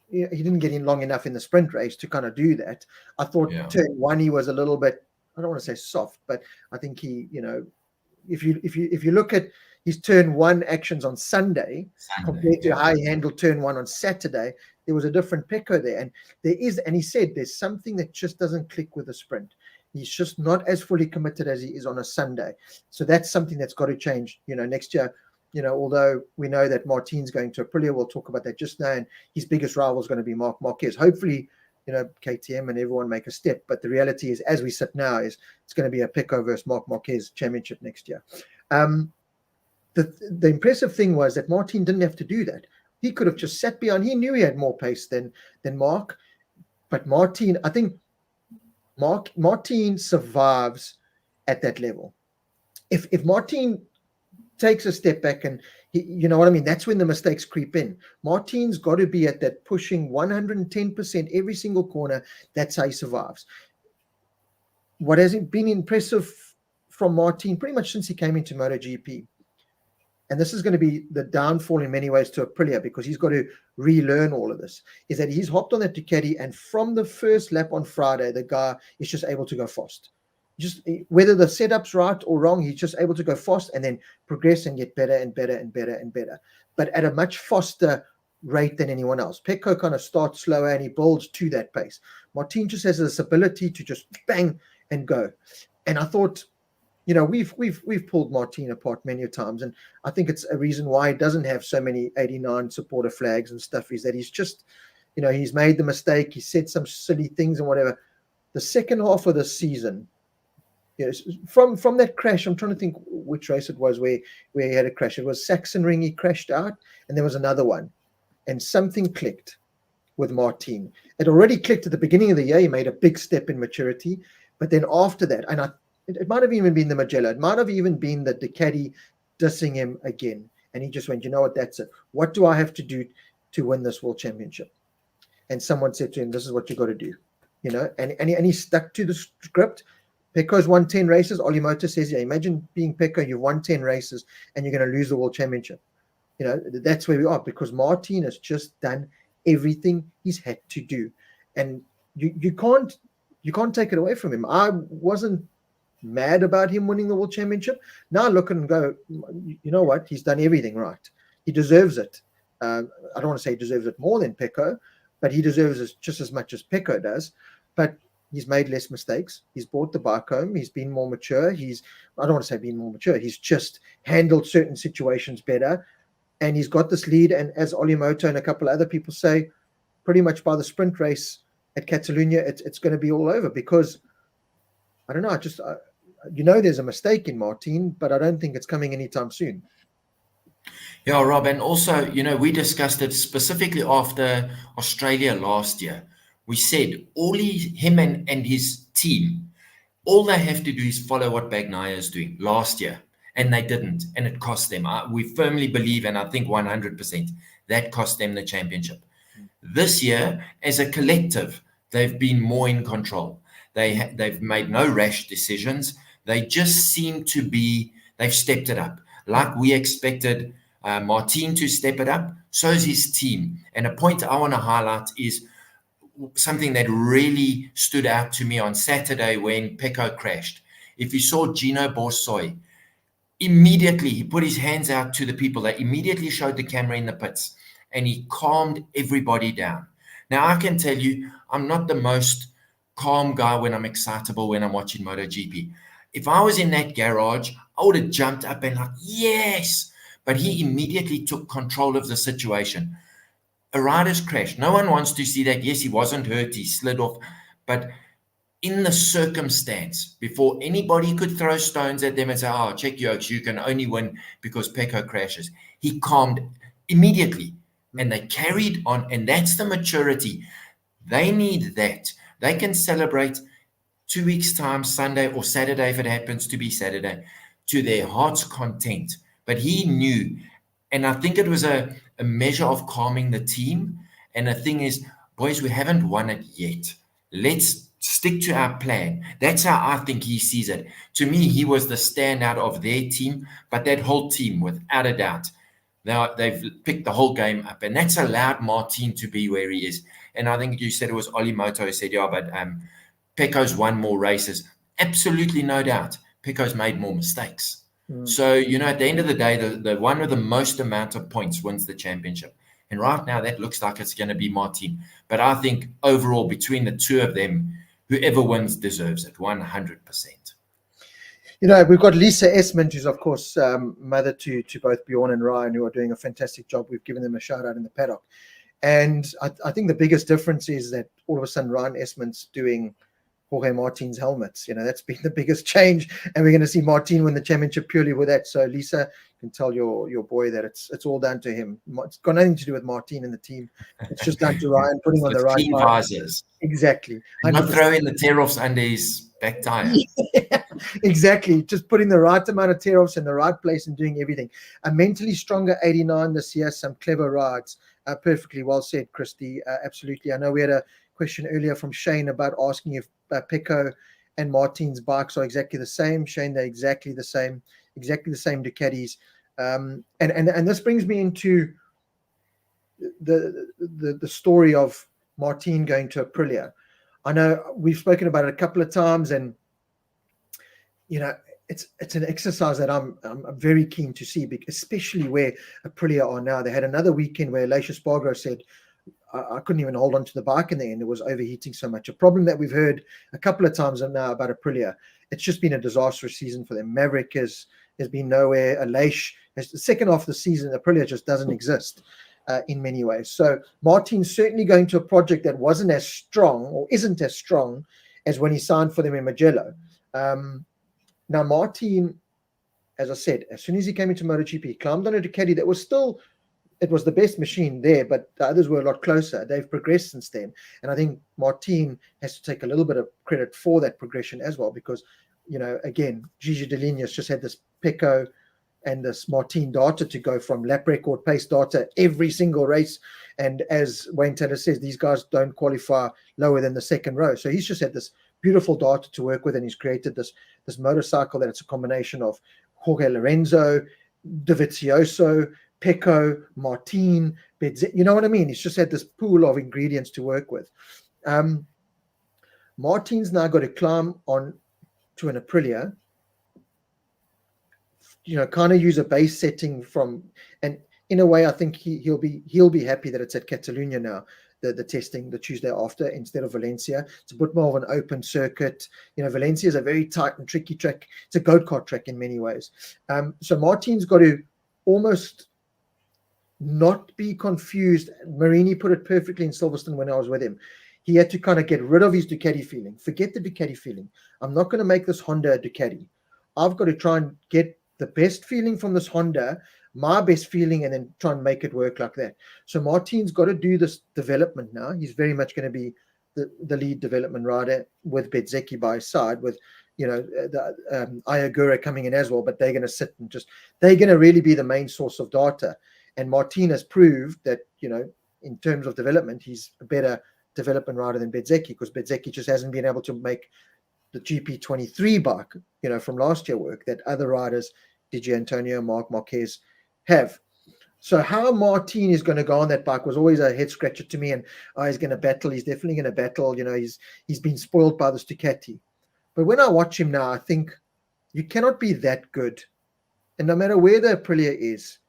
He didn't get in long enough in the sprint race to kind of do that. I thought turn one he was a little bit, I don't want to say soft, but I think he, if you look at his turn one actions on Sunday compared to how he handled turn one on Saturday, there was a different Pecco there. And he said there's something that just doesn't click with the sprint. He's just not as fully committed as he is on a Sunday. So that's something that's got to change, next year. Although we know that Martin's going to Aprilia, we'll talk about that just now, and his biggest rival is going to be Marc Marquez. Hopefully, KTM and everyone make a step, but the reality is, as we sit now, is it's going to be a Pecco versus Marc Marquez championship next year. The impressive thing was that Martin didn't have to do that. He could have just sat behind. He knew he had more pace than Marc, but Martin, I think Martin survives at that level. If Martin takes a step back and you know what I mean, that's when the mistakes creep in. Martin's got to be at that pushing 110% every single corner. That's how he survives. What has been impressive from Martin pretty much since he came into MotoGP, and this is going to be the downfall in many ways to Aprilia because he's got to relearn all of this, is that he's hopped on that Ducati, and from the first lap on Friday, the guy is just able to go fast. Just whether the setup's right or wrong, he's just able to go fast and then progress and get better and better and better and better, but at a much faster rate than anyone else. Pecco kind of starts slower and he builds to that pace. Martin just has this ability to just bang and go. And I thought, we've pulled Martin apart many times, and I think it's a reason why he doesn't have so many 89 supporter flags and stuff, is that he's just, he's made the mistake, he said some silly things and whatever. The second half of the season, from that crash, I'm trying to think which race it was where he had a crash. It was Sachsenring, he crashed out, and there was another one, and something clicked with Martin. It already clicked at the beginning of the year. He made a big step in maturity, but then after that, and it might have even been the Mugello, it might have even been the Ducati dissing him again, and he just went, you know what, that's it. What do I have to do to win this world championship? And someone said to him, this is what you got to do, and he stuck to the script. Pecco's won 10 races. Olimoto says, imagine being Pecco, you've won 10 races and you're going to lose the world championship. That's where we are, because Martin has just done everything he's had to do. And you can't take it away from him. I wasn't mad about him winning the world championship. Now I look and go, you know what? He's done everything right. He deserves it. I don't want to say he deserves it more than Pecco, but he deserves it just as much as Pecco does. But he's made less mistakes. He's brought the bike home. He's been more mature. I don't want to say being more mature. He's just handled certain situations better. And he's got this lead. And as Olimoto and a couple of other people say, pretty much by the sprint race at Catalunya, it's going to be all over, because I don't know. There's a mistake in Martin, but I don't think it's coming anytime soon. Yeah, Rob. And also, we discussed it specifically after Australia last year. We said him and his team, all they have to do is follow what Bagnaia is doing last year, and they didn't, and it cost them. We firmly believe, and I think 100%, that cost them the championship. This year, as a collective, they've been more in control. They've made no rash decisions. They just seem to be, they've stepped it up. Like we expected Martin to step it up, so is his team. And a point I want to highlight is something that really stood out to me on Saturday when Pecco crashed. If you saw Gino Borsoi, immediately he put his hands out to the people. They immediately showed the camera in the pits, and he calmed everybody down. Now, I can tell you, I'm not the most calm guy when I'm excitable when I'm watching MotoGP. If I was in that garage, I would have jumped up and yes, but he immediately took control of the situation. A rider's crash. No one wants to see that. Yes, he wasn't hurt. He slid off. But in the circumstance, before anybody could throw stones at them and say, oh, check yokes, you can only win because Pecco crashes. He calmed immediately and they carried on. And that's the maturity. They need that. They can celebrate 2 weeks' time, Sunday or Saturday, if it happens to be Saturday, to their heart's content. But he knew. And I think it was a measure of calming the team. And the thing is, boys, we haven't won it yet. Let's stick to our plan. That's how I think he sees it. To me, he was the standout of their team, but that whole team, without a doubt, now they've picked the whole game up, and that's allowed Martin to be where he is. And I think you said it was Oli Moto who said, yeah, but Pecco's won more races. Absolutely no doubt. Pecco's made more mistakes. So, at the end of the day, the one with the most amount of points wins the championship. And right now, that looks like it's going to be Martin. But I think overall, between the two of them, whoever wins deserves it, 100%. We've got Lisa Esmond, who's, of course, mother to both Bjorn and Ryan, who are doing a fantastic job. We've given them a shout-out in the paddock. And I think the biggest difference is that all of a sudden Ryan Esmond's doing Jorge Martin's helmets. That's been the biggest change. And we're going to see Martin win the championship purely with that. So, Lisa, you can tell your boy that it's all down to him. It's got nothing to do with Martin and the team. It's just down to Ryan putting on the right clean visors. Exactly. Not throwing the tear-offs under his back tire. Yeah, exactly. Just putting the right amount of tear-offs in the right place and doing everything. A mentally stronger 89 this year, some clever rides. Perfectly well said, Christy. Absolutely. I know we had a question earlier from Shane about asking if Pecco and Martin's bikes are exactly the same. Shane, they're exactly the same Ducatis. And this brings me into the story of Martin going to Aprilia. I know we've spoken about it a couple of times, and it's an exercise that I'm very keen to see, especially where Aprilia are now. They had another weekend where Aleix Spargo said, I couldn't even hold on to the bike in the end. It was overheating so much. A problem that we've heard a couple of times now about Aprilia. It's just been a disastrous season for them. Maverick has been nowhere. Aleix, the second half of the season, Aprilia just doesn't exist in many ways. So Martin's certainly going to a project that wasn't as strong or isn't as strong as when he signed for them in Mugello. Now, Martin, as I said, as soon as he came into MotoGP, he climbed on a Ducati that was still, it was the best machine there, but the others were a lot closer. They've progressed since then. And I think Martin has to take a little bit of credit for that progression as well, because, again, Gigi Dell'Igna's just had this Pecco and this Martin data to go from lap record pace data every single race. And as Wayne Taylor says, these guys don't qualify lower than the second row. So he's just had this beautiful data to work with, and he's created this motorcycle that it's a combination of Jorge Lorenzo, Dovizioso, Pecco, Martin, Bezzecchi, you know what I mean? He's just had this pool of ingredients to work with. Martin's now got to climb on to an Aprilia, kind of use a base setting from, and in a way, I think he'll be happy that it's at Catalunya now, the testing the Tuesday after instead of Valencia. It's a bit more of an open circuit. Valencia is a very tight and tricky track. It's a go-kart track in many ways. So Martin's got to almost not be confused. Marini put it perfectly in Silverstone when I was with him. He had to kind of get rid of his Ducati feeling. Forget the Ducati feeling. I'm not going to make this Honda a Ducati. I've got to try and get the best feeling from this Honda, my best feeling, and then try and make it work like that. So Martin's got to do this development now. He's very much going to be the lead development rider with Bezzecchi by his side, with Iagura coming in as well, but they're going to sit and they're going to really be the main source of data. And Martin has proved that, in terms of development, he's a better development rider than Bezzecchi, because Bezzecchi just hasn't been able to make the GP23 bike, from last year work that other riders, Di Antonio, Marc Marquez, have. So how Martin is going to go on that bike was always a head scratcher to me. And he's going to battle. He's definitely going to battle. He's been spoiled by this Ducati. But when I watch him now, I think you cannot be that good. And no matter where the Aprilia is,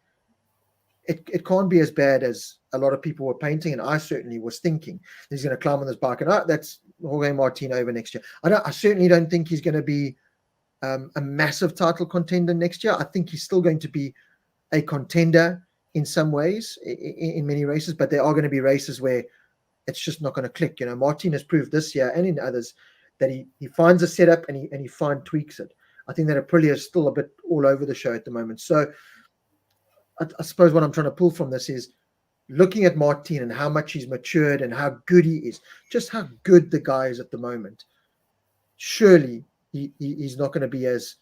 it can't be as bad as a lot of people were painting, and I certainly was thinking he's going to climb on this bike, and that's Jorge Martin over next year. I certainly don't think he's going to be a massive title contender next year. I think he's still going to be a contender in some ways, in many races, but there are going to be races where it's just not going to click. Martin has proved this year and in others that he finds a setup and he fine tweaks it. I think that Aprilia is still a bit all over the show at the moment. So I suppose what I'm trying to pull from this is looking at Martin and how much he's matured and how good he is, just how good the guy is at the moment. Surely he's not going to be as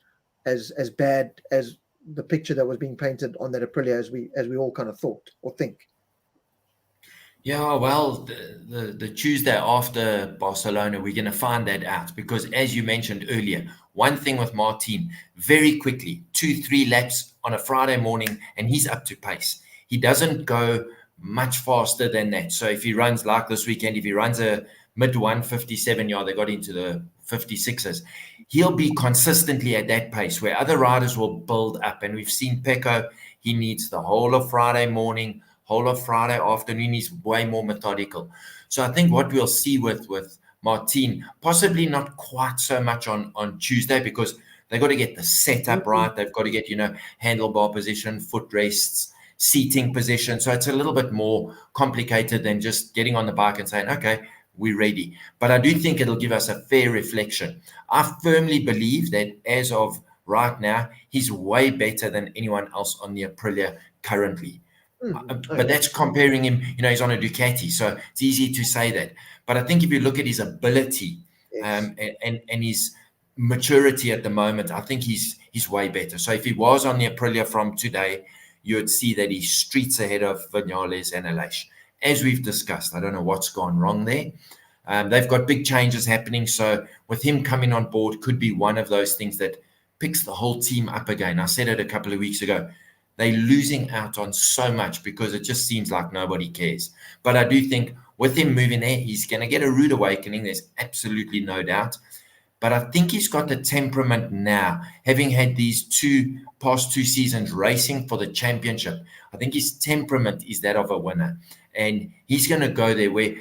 bad as the picture that was being painted on that Aprilia as we all kind of thought or think. Yeah, well, the Tuesday after Barcelona, we're going to find that out because, as you mentioned earlier, one thing with Martin, very quickly, 2-3 laps on a Friday morning, and he's up to pace. He doesn't go much faster than that. So if he runs like this weekend, if he runs a mid 157 yard, they got into the 56s, he'll be consistently at that pace where other riders will build up. And we've seen Pecco, he needs the whole of Friday morning, whole of Friday afternoon. He's way more methodical. So I think what we'll see with Martin, possibly not quite so much on Tuesday because they've got to get the setup right. They've got to get, handlebar position, foot rests, seating position. So it's a little bit more complicated than just getting on the bike and saying, okay, we're ready. But I do think it'll give us a fair reflection. I firmly believe that as of right now, he's way better than anyone else on the Aprilia currently. But that's comparing him, he's on a Ducati, so it's easy to say that. But I think if you look at his ability and his maturity at the moment, I think he's way better. So if he was on the Aprilia from today, you would see that he's streets ahead of Vinales and Aleix. As we've discussed, I don't know what's gone wrong there. They've got big changes happening. So with him coming on board could be one of those things that picks the whole team up again. I said it a couple of weeks ago. They're losing out on so much because it just seems like nobody cares. But I do think with him moving there, he's going to get a rude awakening. There's absolutely no doubt. But I think he's got the temperament now, having had these past two seasons racing for the championship. I think his temperament is that of a winner. And he's going to go there where,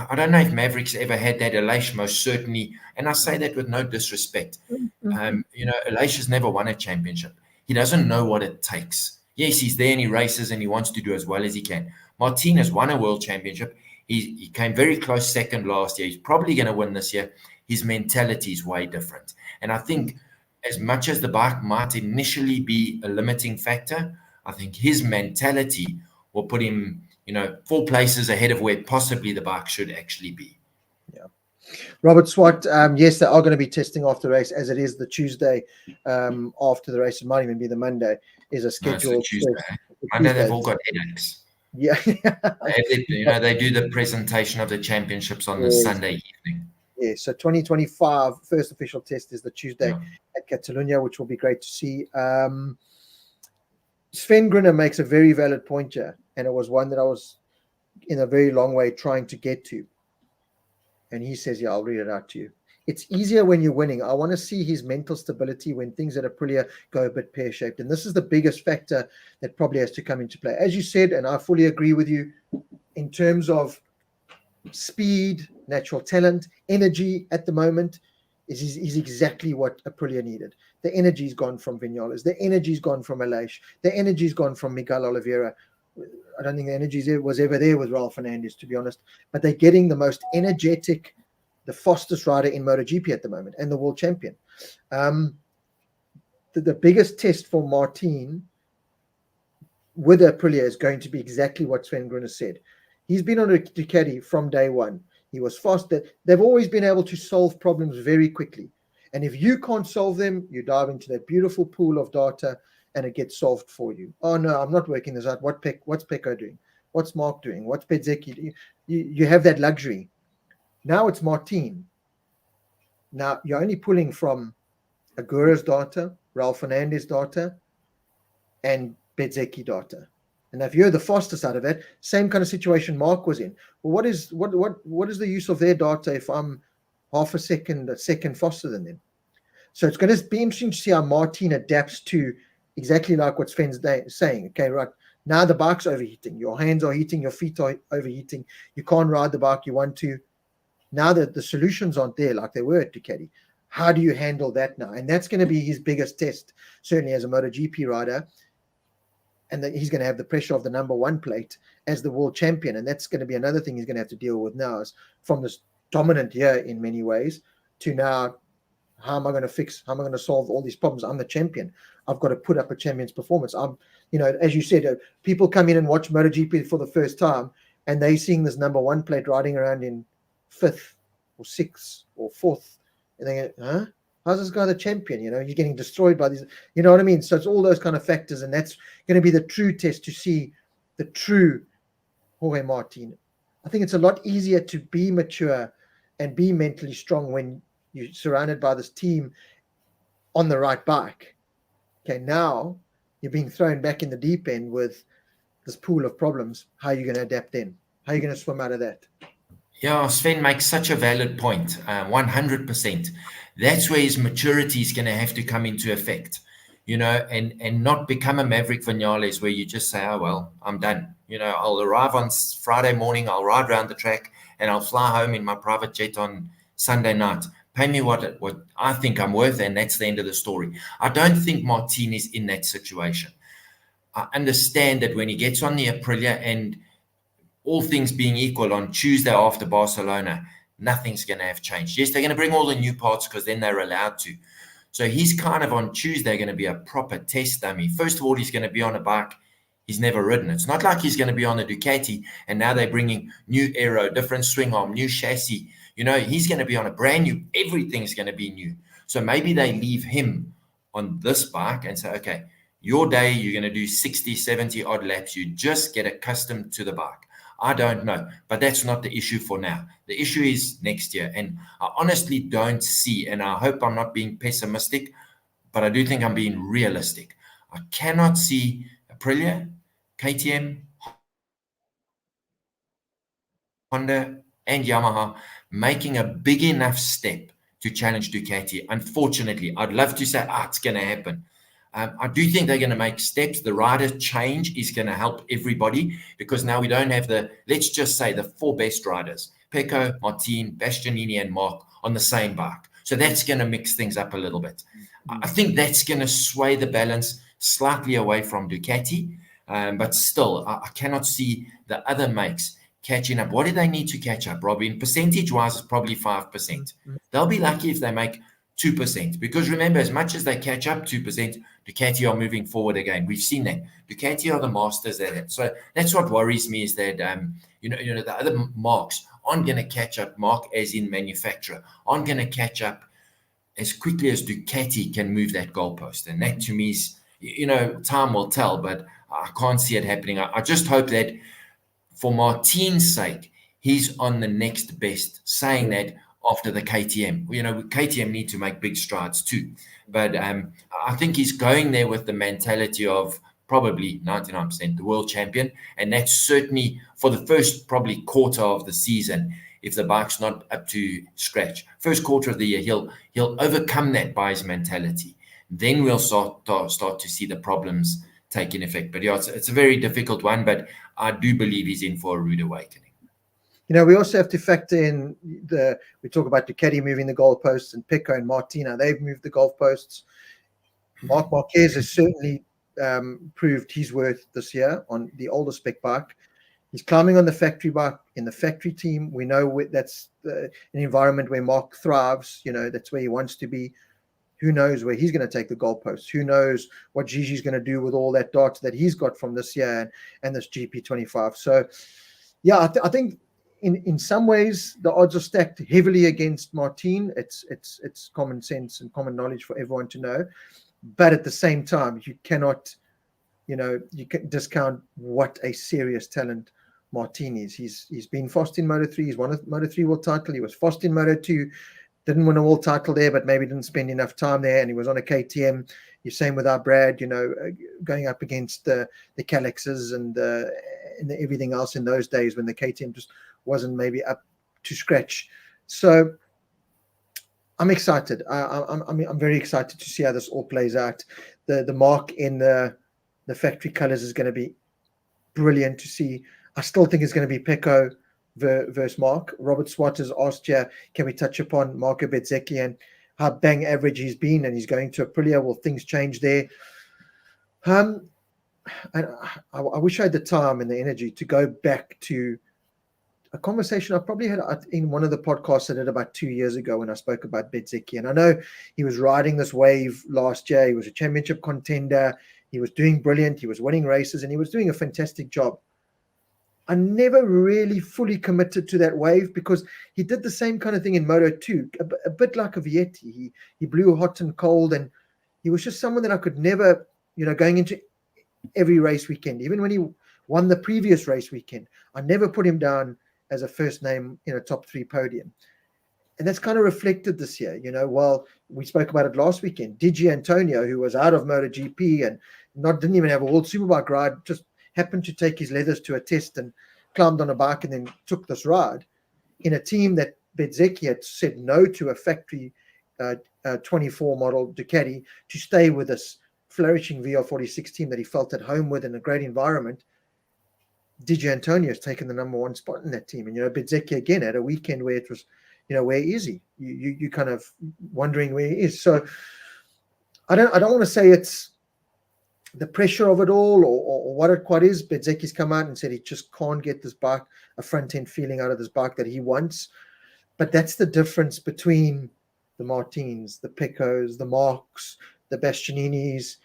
I don't know if Maverick's ever had that. Aleix most certainly, and I say that with no disrespect. Aleix has never won a championship. He doesn't know what it takes. Yes, he's there and he races and he wants to do as well as he can. Martin has won a world championship. He came very close second last year. He's probably going to win this year. His mentality is way different. And I think as much as the bike might initially be a limiting factor, I think his mentality will put him, 4 places ahead of where possibly the bike should actually be. Yeah. Robert Swart, yes, they are going to be testing after the race, as it is the Tuesday after the race. It might even be the Monday, is a scheduled Tuesday. Monday, they've all got headaches. Yeah. They do the presentation of the championships on the Sunday evening. Yeah, so 2025, first official test is the Tuesday at Catalunya, which will be great to see. Sven Gruner makes a very valid point here, and it was one that I was in a very long way trying to get to. And he says, I'll read it out to you. It's easier when you're winning. I want to see his mental stability when things at Aprilia go a bit pear-shaped. And this is the biggest factor that probably has to come into play. As you said, and I fully agree with you, in terms of speed, natural talent, energy at the moment is exactly what Aprilia needed. The energy's gone from Vinales. The energy's gone from Aleix. The energy's gone from Miguel Oliveira. I don't think the energy was ever there with Raul Fernandez, to be honest. But they're getting the most energetic, the fastest rider in MotoGP at the moment, and the world champion. The biggest test for Martin with Aprilia is going to be exactly what Sven Gruner said. He's been on a Ducati from day one. He was fast. They've always been able to solve problems very quickly. And if you can't solve them, you dive into that beautiful pool of data and it gets solved for you. Oh, no, I'm not working this out. What's Pecco doing? What's Mark doing? What's Bezzecchi doing? You have that luxury. Now it's Martin. Now you're only pulling from Agura's data, Raul Fernandez data, and Bezzecchi data. And if you're the fastest out of it, same kind of situation Mark was in. Well, what is the use of their data if I'm a second faster than them? So it's going to be interesting to see how Martin adapts to exactly like what Sven's saying. Okay, right. Now the bike's overheating. Your hands are heating. Your feet are overheating. You can't ride the bike you want to. Now that the solutions aren't there like they were at Ducati, how do you handle that now? And that's going to be his biggest test, certainly as a MotoGP rider. And that he's going to have the pressure of the number 1 plate as the world champion. And that's going to be another thing he's going to have to deal with now, is from this dominant year in many ways. to now, how am I going to solve all these problems? I'm the champion. I've got to put up a champion's performance. As you said, people come in and watch MotoGP for the first time, and they're seeing this number one plate riding around in 5th or 6th or 4th, and they go, huh? How's this guy the champion? He's getting destroyed by these, you know what I mean? So it's all those kind of factors, and that's going to be the true test to see the true Jorge Martin. I think it's a lot easier to be mature and be mentally strong when you're surrounded by this team on the right bike. Okay, now you're being thrown back in the deep end with this pool of problems. How are you going to adapt then? How are you going to swim out of that? Yeah, Sven makes such a valid point, 100%. That's where his maturity is going to have to come into effect, and not become a Maverick Vinales where you just say, oh, well, I'm done. I'll arrive on Friday morning, I'll ride around the track, and I'll fly home in my private jet on Sunday night. Pay me what I think I'm worth, and that's the end of the story. I don't think Martin is in that situation. I understand that when he gets on the Aprilia, and all things being equal, on Tuesday after Barcelona, nothing's going to have changed. Yes, they're going to bring all the new parts because then they're allowed to. So he's kind of on Tuesday going to be a proper test dummy. First of all, he's going to be on a bike he's never ridden. It's not like he's going to be on the Ducati and now they're bringing new aero, different swing arm, new chassis. He's going to be on a brand new, everything's going to be new. So maybe they leave him on this bike and say, okay, your day, you're going to do 60, 70 odd laps. You just get accustomed to the bike. I don't know, but that's not the issue for now. The issue is next year. And I honestly don't see, and I hope I'm not being pessimistic, but I do think I'm being realistic. I cannot see Aprilia, KTM, Honda, and Yamaha making a big enough step to challenge Ducati. Unfortunately, I'd love to say, it's going to happen. I do think they're going to make steps. The rider change is going to help everybody because now we don't have let's just say the 4 best riders, Pecco, Martin, Bastianini, and Mark on the same bike. So that's going to mix things up a little bit. I think that's going to sway the balance slightly away from Ducati. But still, I cannot see the other makes catching up. What do they need to catch up, Robin? Percentage-wise, it's probably 5%. They'll be lucky if they make 2%. Because remember, as much as they catch up 2%, Ducati are moving forward again. We've seen that. Ducati are the masters at it. So that's what worries me is that, the other marks aren't going to catch up, mark as in manufacturer, aren't going to catch up as quickly as Ducati can move that goalpost. And that to me is, time will tell, but I can't see it happening. I just hope that for Martin's sake, he's on the next best, saying that after the KTM. KTM need to make big strides too. But I think he's going there with the mentality of probably 99% the world champion. And that's certainly for the first probably quarter of the season, if the bike's not up to scratch. First quarter of the year, he'll overcome that by his mentality. Then we'll start to see the problems taking effect. But yeah, it's a very difficult one, but I do believe he's in for a rude awakening. We also have to factor in we talk about Ducati moving the goalposts and Pecco and Martina. They've moved the goalposts. Marc Marquez has certainly proved his worth this year on the older spec bike. He's climbing on the factory bike in the factory team. We know that's an environment where Mark thrives. That's where he wants to be. Who knows where he's going to take the goalposts? Who knows what Gigi's going to do with all that data that he's got from this year and this GP25? So, yeah, I think in some ways the odds are stacked heavily against Martin. It's common sense and common knowledge for everyone to know. But at the same time, you cannot, you can discount what a serious talent Martin is. He's been fast in Moto3. He's won a Moto3 world title. He was fast in Moto2. Didn't win a world title there, but maybe didn't spend enough time there. And he was on a KTM. You're same with our Brad, going up against the Calexes and everything else in those days when the KTM just wasn't maybe up to scratch. So I'm excited. I'm very excited to see how this all plays out. The mark in the factory colors is going to be brilliant to see. I still think it's going to be Pecco versus Mark. Robert Swart has asked you, can we touch upon Marco Bezzecchi and how bang average he's been, and he's going to Aprilia? Will things change there? And I wish I had the time and the energy to go back to a conversation I probably had in one of the podcasts I did about 2 years ago when I spoke about Bezzecchi. And I know he was riding this wave last year. He was a championship contender. He was doing brilliant. He was winning races and he was doing a fantastic job. I never really fully committed to that wave because he did the same kind of thing in Moto2, a bit like a Vietti. He blew hot and cold, and he was just someone that I could never, going into every race weekend, even when he won the previous race weekend, I never put him down as a first name in a top 3 podium. And that's kind of reflected this year, while we spoke about it last weekend. Antonio, who was out of MotoGP and didn't even have a World Superbike ride, just happened to take his leathers to a test and climbed on a bike and then took this ride in a team that Bezzecchi had said no to, a factory 24 model Ducati, to stay with this flourishing VR46 team that he felt at home with in a great environment. Antonio has taken the number 1 spot in that team. And, Bezzecchi again had a weekend where it was, where is he? You kind of wondering where he is. So I don't want to say it's the pressure of it all or what it quite is. Bezzecchi's come out and said he just can't get this bike, a front end feeling out of this bike that he wants. But that's the difference between the Martins, the Peccos, the Marks, the Bastianinis.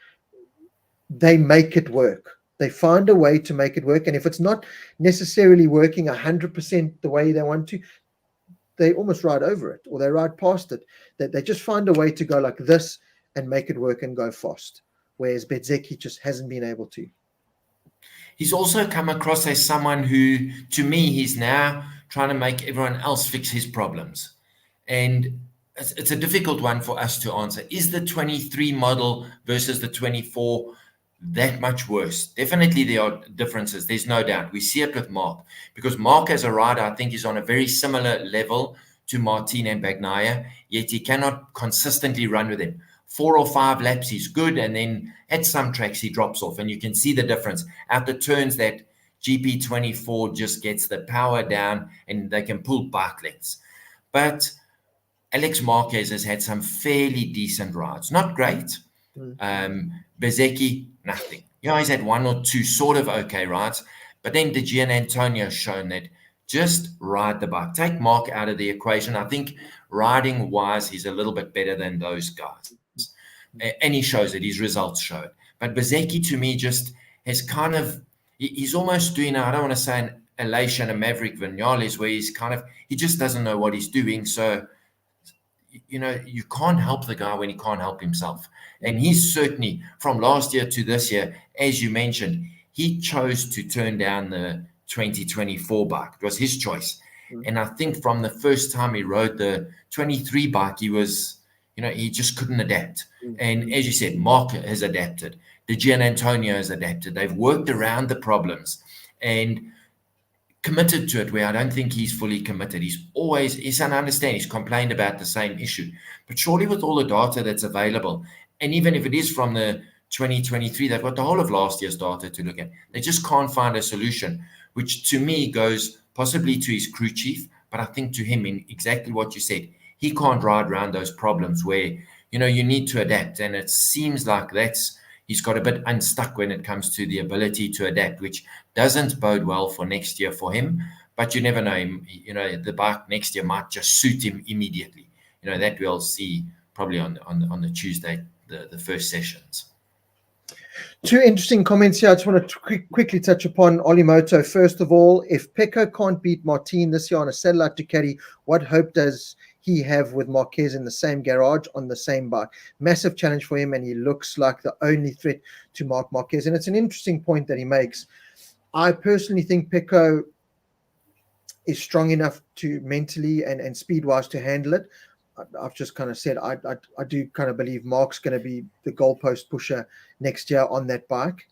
They make it work. They find a way to make it work. And if it's not necessarily working 100% the way they want to, they almost ride over it or they ride past it. They just find a way to go like this and make it work and go fast. Whereas Bezzecchi just hasn't been able to. He's also come across as someone who, to me, he's now trying to make everyone else fix his problems. And it's a difficult one for us to answer. Is the 23 model versus the 24 that much worse? Definitely there are differences. There's no doubt. We see it with Mark. Because Mark as a rider, I think, is on a very similar level to Martin and Bagnaia, yet he cannot consistently run with him. 4 or 5 laps, he's good, and then at some tracks, he drops off, and you can see the difference. At the turns, that GP24 just gets the power down, and they can pull bike lengths. But Alex Marquez has had some fairly decent rides. Not great. Bezzecchi, nothing. He's had 1 or 2 sort of okay rides, but then Antonio has shown that just ride the bike. Take Mark out of the equation. I think riding-wise, he's a little bit better than those guys. And he shows it. His results show it. But Bezzecchi, to me, just has kind of, he's almost doing, I don't want to say an elation, a Maverick Vinales, where he just doesn't know what he's doing. So, you can't help the guy when he can't help himself. And he's certainly, from last year to this year, as you mentioned, he chose to turn down the 2024 bike. It was his choice. And I think from the first time he rode the 23 bike, he was, he just couldn't adapt. And as you said, Mark has adapted. Antonio has adapted. They've worked around the problems and committed to it, where I don't think he's fully committed. He's understand he's complained about the same issue. But surely with all the data that's available, and even if it is from the 2023, they've got the whole of last year's data to look at. They just can't find a solution, which to me goes possibly to his crew chief, but I think to him in exactly what you said. He can't ride around those problems where, you need to adapt. And it seems like he's got a bit unstuck when it comes to the ability to adapt, which doesn't bode well for next year for him. But you never know. The bike next year might just suit him immediately. That we'll see probably on the Tuesday, the first sessions. 2 interesting comments here I just want to quickly touch upon. Olimoto, first of all, if Pecco can't beat Martin this year on a satellite Ducati, what hope does he have with Marquez in the same garage on the same bike? Massive challenge for him, and he looks like the only threat to Marc Marquez. And it's an interesting point that he makes. I personally think Pecco is strong enough to mentally and speed-wise to handle it. I've just kind of said I do kind of believe Mark's going to be the goalpost pusher next year on that bike.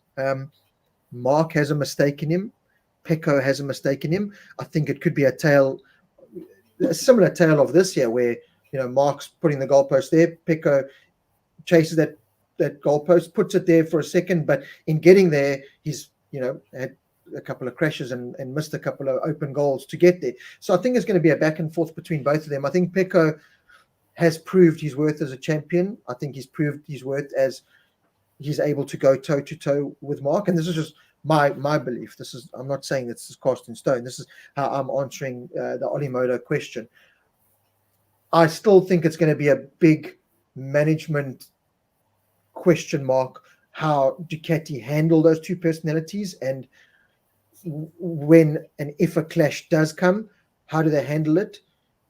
Mark has a mistake in him. Pecco has a mistake in him. I think it could be a similar tale of this year where, Mark's putting the goalpost there. Pecco chases that goalpost, puts it there for a second, but in getting there, he's, had a couple of crashes and missed a couple of open goals to get there. So I think it's going to be a back and forth between both of them. I think Pecco has proved his worth as a champion. I think he's proved his worth as he's able to go toe-to-toe with Mark. And this is just my belief. I'm not saying this is cast in stone. This is how I'm answering the Olimoto question. I still think it's going to be a big management question mark how Ducati handle those two personalities, and when and if a clash does come, how do they handle it?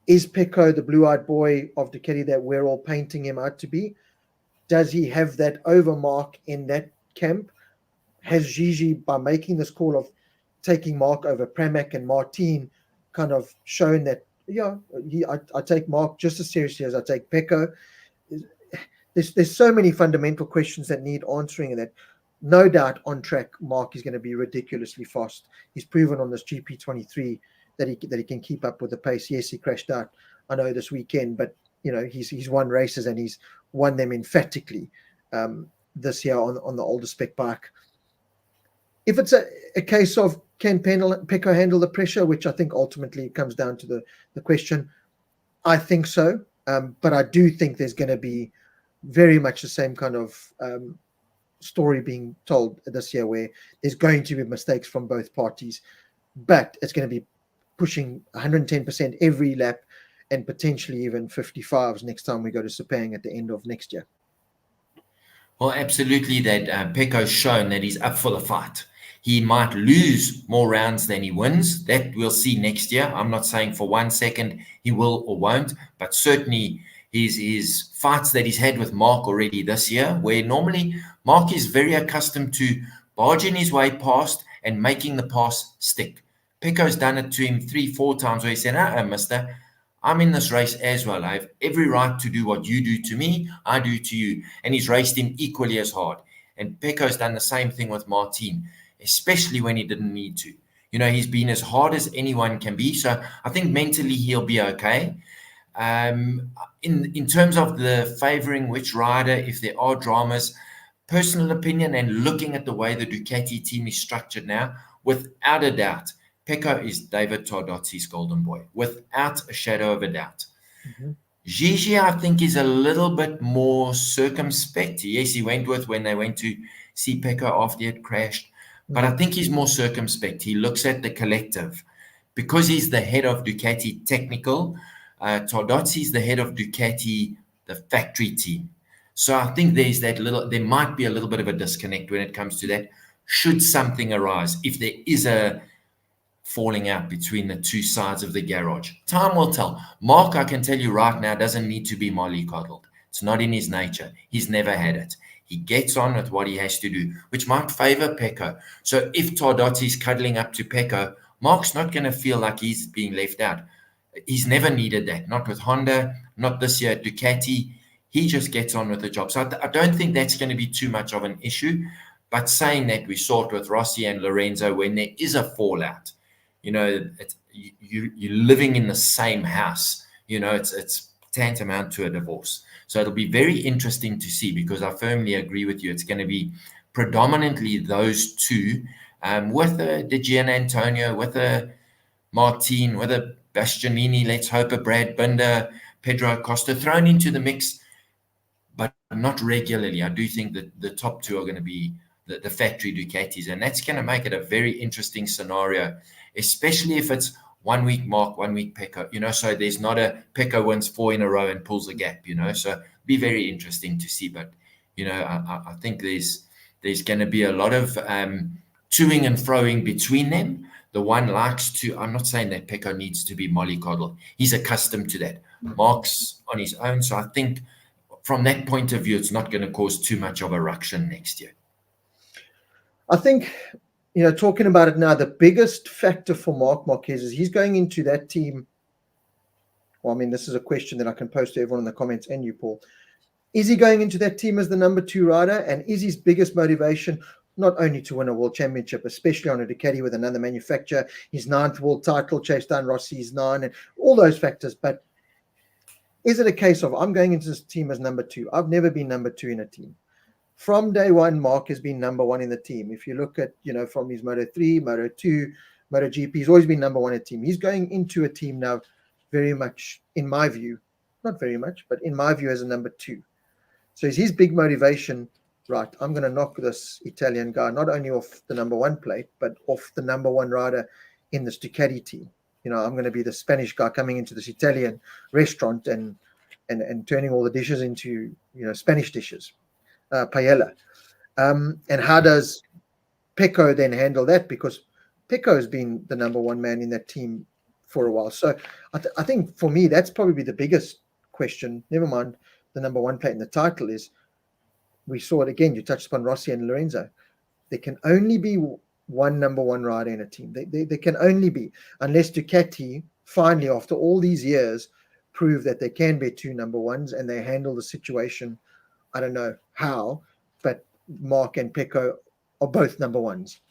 Is Pecco the blue-eyed boy of Ducati that we're all painting him out to be? Does he have that overmark in that camp? Has Gigi, by making this call of taking Mark over Pramac and Martin, kind of shown that, I take Mark just as seriously as I take Pecco? There's so many fundamental questions that need answering, and that no doubt on track Mark is going to be ridiculously fast. He's proven on this GP23 that he can keep up with the pace. Yes, he crashed out, I know, this weekend, but he's won races, and he's won them emphatically this year on the older spec bike. If it's a case of can Pecco handle the pressure, which I think ultimately comes down to the question, I think so. But I do think there's going to be very much the same kind of story being told this year, where there's going to be mistakes from both parties, but it's going to be pushing 110% every lap, and potentially even 55s next time we go to Sepang at the end of next year. Well, absolutely, that Pecco's shown that he's up for the fight. He might lose more rounds than he wins. That we'll see next year. I'm not saying for 1 second he will or won't, but certainly his fights that he's had with Mark already this year, where normally Mark is very accustomed to barging his way past and making the pass stick. Pecco's done it to him 3-4 times, where he said, mister, I'm in this race as well. I have every right to do what you do to me, I do to you. And he's raced him equally as hard. And Pecco's done the same thing with Martin, especially when he didn't need to. He's been as hard as anyone can be. So I think mentally he'll be okay. In terms of the favoring which rider, if there are dramas, personal opinion and looking at the way the Ducati team is structured now, without a doubt, Pecco is David Tardozzi's golden boy, without a shadow of a doubt. Mm-hmm. Gigi, I think, is a little bit more circumspect. Yes, he went with when they went to see Pecco after he had crashed, but I think he's more circumspect. He looks at the collective. Because he's the head of Ducati technical, Tardozzi's the head of Ducati, the factory team. So I think there might be a little bit of a disconnect when it comes to that, should something arise, if there is a falling out between the two sides of the garage. Time will tell. Mark, I can tell you right now, doesn't need to be mollycoddled. It's not in his nature. He's never had it. He gets on with what he has to do, which might favor Pecco. So if Tardozzi's cuddling up to Pecco, Mark's not going to feel like he's being left out. He's never needed that. Not with Honda, not this year at Ducati. He just gets on with the job. So I don't think that's going to be too much of an issue. But saying that, we saw it with Rossi and Lorenzo when there is a fallout. You're living in the same house. It's tantamount to a divorce. So it'll be very interesting to see, because I firmly agree with you. It's going to be predominantly those two, with a De Gianantonio, with a Martin, with a Bastianini, let's hope a Brad Binder, Pedro Acosta thrown into the mix, but not regularly. I do think that the top two are going to be the factory Ducatis, and that's going to make it a very interesting scenario, especially if it's 1 week Mark, 1 week Pecco, so there's not a Pecco wins 4 in a row and pulls a gap, so be very interesting to see. But I think there's going to be a lot of toing and froing between them. The one likes to, I'm not saying that Pecco needs to be mollycoddled. He's accustomed to that. Mark's on his own. So I think from that point of view, it's not going to cause too much of a ruction next year. I think, talking about it now, the biggest factor for Marc Marquez is he's going into that team. Well, I mean, this is a question that I can post to everyone in the comments, and you, Paul. Is he going into that team as the number 2 rider? And is his biggest motivation not only to win a world championship, especially on a Ducati with another manufacturer, his 9th world title, chased down Rossi's 9, and all those factors, but is it a case of, I'm going into this team as number 2? I've never been number 2 in a team. From day one, Mark has been number 1 in the team. If you look at, from his Moto3, Moto2, MotoGP, he's always been number 1 in a team. He's going into a team now very much, in my view, not very much, but in my view, as a number 2. So is his big motivation right, I'm going to knock this Italian guy not only off the number one plate, but off the number one rider in this Ducati team. I'm going to be the Spanish guy coming into this Italian restaurant and turning all the dishes into, Spanish dishes, paella. And how does Pecco then handle that? Because Pecco has been the number one man in that team for a while. So I think for me, that's probably the biggest question. Never mind the number one plate in the title is, we saw it again. You touched upon Rossi and Lorenzo. There can only be one number one rider in a team. They can only be, unless Ducati finally, after all these years, prove that there can be two number ones and they handle the situation. I don't know how, but Mark and Pecco are both number ones.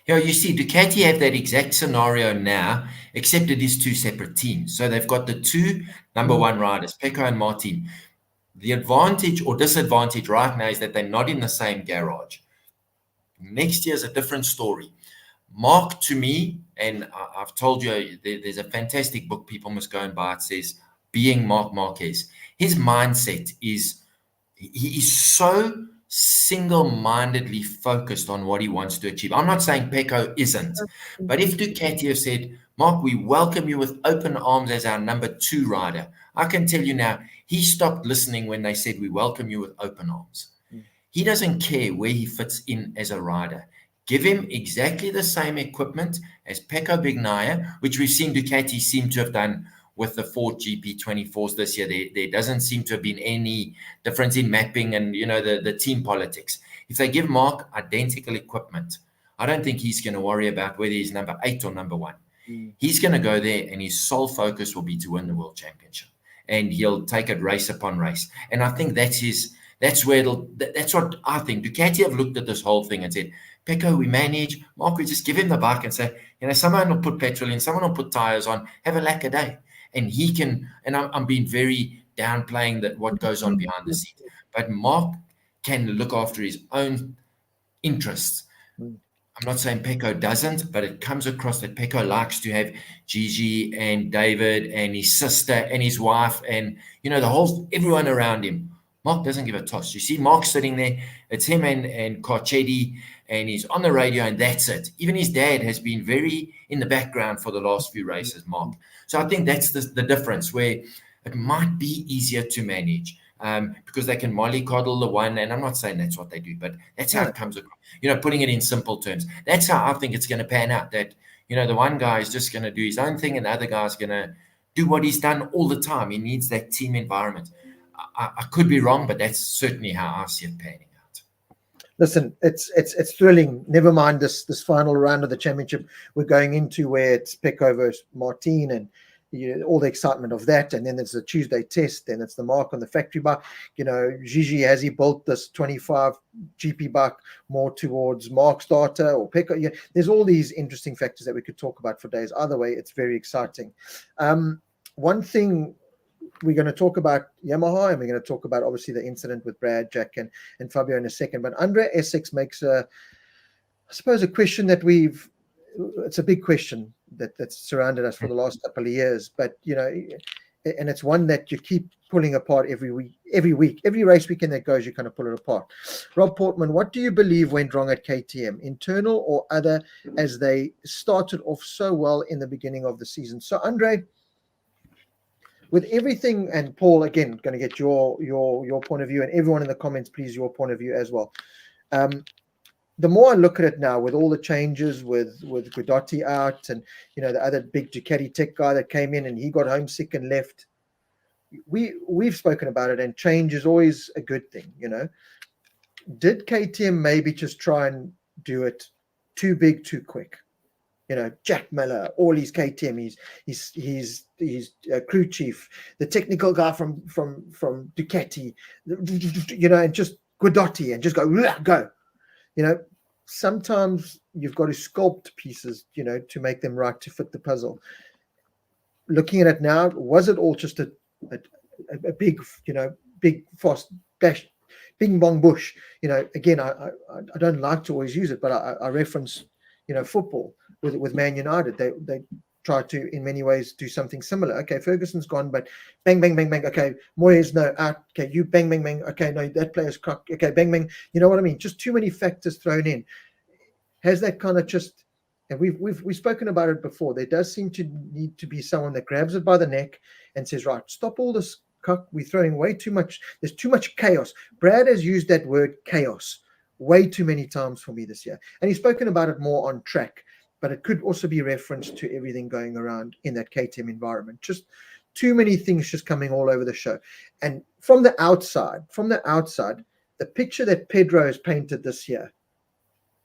Yeah, you see, Ducati have that exact scenario now, except it is two separate teams. So they've got the two number one riders, Pecco and Martin. The advantage or disadvantage right now is that they're not in the same garage. Next year is a different story. Mark, to me, and I've told you, there's a fantastic book people must go and buy. It says, Being Marc Marquez. His mindset is, he is so single-mindedly focused on what he wants to achieve. I'm not saying Pecco isn't, but if Ducati have said, Mark, we welcome you with open arms as our number two rider, I can tell you now, he stopped listening when they said, we welcome you with open arms. He doesn't care where he fits in as a rider. Give him exactly the same equipment as Pecco Bagnaia, which we've seen Ducati seem to have done with the Ford GP24s this year. There doesn't seem to have been any difference in mapping and, the team politics. If they give Mark identical equipment, I don't think he's going to worry about whether he's number 8 or number 1. He's going to go there and his sole focus will be to win the World Championship. And he'll take it race upon race. And I think that's what I think. Ducati have looked at this whole thing and said, Pecco, we manage. Mark, we just give him the bike and say, someone will put petrol in, someone will put tires on, have a lack a day. And he can, and I'm being very downplaying what goes on behind the scenes. But Mark can look after his own interests. I'm not saying Pecco doesn't, but it comes across that Pecco likes to have Gigi and David and his sister and his wife and, everyone around him. Mark doesn't give a toss. You see Mark sitting there, it's him and Carcetti, and he's on the radio, and that's it. Even his dad has been very in the background for the last few races, Mark. So I think that's the difference, where it might be easier to manage because they can mollycoddle the one, and I'm not saying that's what they do, but that's how it comes across. Putting it in simple terms. That's how I think it's going to pan out, that, the one guy is just going to do his own thing, and the other guy's going to do what he's done all the time. He needs that team environment. I could be wrong, but that's certainly how I see it panning out. Listen, it's thrilling. Never mind this final round of the championship we're going into, where it's Pecco versus Martin and all the excitement of that, and then there's the Tuesday test, then it's the Mark on the factory bike. Gigi, has he built this 25 GP bike more towards Mark's data or Pecco? There's all these interesting factors that we could talk about for days. Either way, it's very exciting. One thing, we're going to talk about Yamaha, and we're going to talk about, obviously, the incident with Brad, Jack, and Fabio in a second. But Andrea Essex makes I suppose, a question that it's a big question that's surrounded us for the last couple of years. But, and it's one that you keep pulling apart every week, every race weekend that goes, you kind of pull it apart. Rob Portman, what do you believe went wrong at KTM, internal or other, as they started off so well in the beginning of the season? So, Andre, with everything, and Paul, again, going to get your point of view, and everyone in the comments, please, your point of view as well. The more I look at it now, with all the changes, with Guidotti out, and the other big Ducati tech guy that came in and he got homesick and left, we've spoken about it, and change is always a good thing. Did KTM maybe just try and do it too big, too quick? Jack Miller, all his KTM, he's crew chief, the technical guy from Ducati, and just Guidotti, and just go. Sometimes you've got to sculpt pieces, to make them right, to fit the puzzle. Looking at it now, was it all just a big, big fast bash, bing bong bush? Again, I don't like to always use it, but I reference, football with Man United. They try to, in many ways, do something similar. Okay, Ferguson's gone, but bang, bang, bang, bang. Okay, Moyes, no, out. Okay, you bang, bang, bang. Okay, no, that player's crook. Okay, bang, bang. You know what I mean? Just too many factors thrown in. Has that kind of just, and we've spoken about it before. There does seem to need to be someone that grabs it by the neck and says, right, stop all this cuck. We're throwing way too much. There's too much chaos. Brad has used that word chaos way too many times for me this year. And he's spoken about it more on track, but it could also be referenced to everything going around in that KTM environment. Just too many things just coming all over the show. And from the outside, the picture that Pedro has painted this year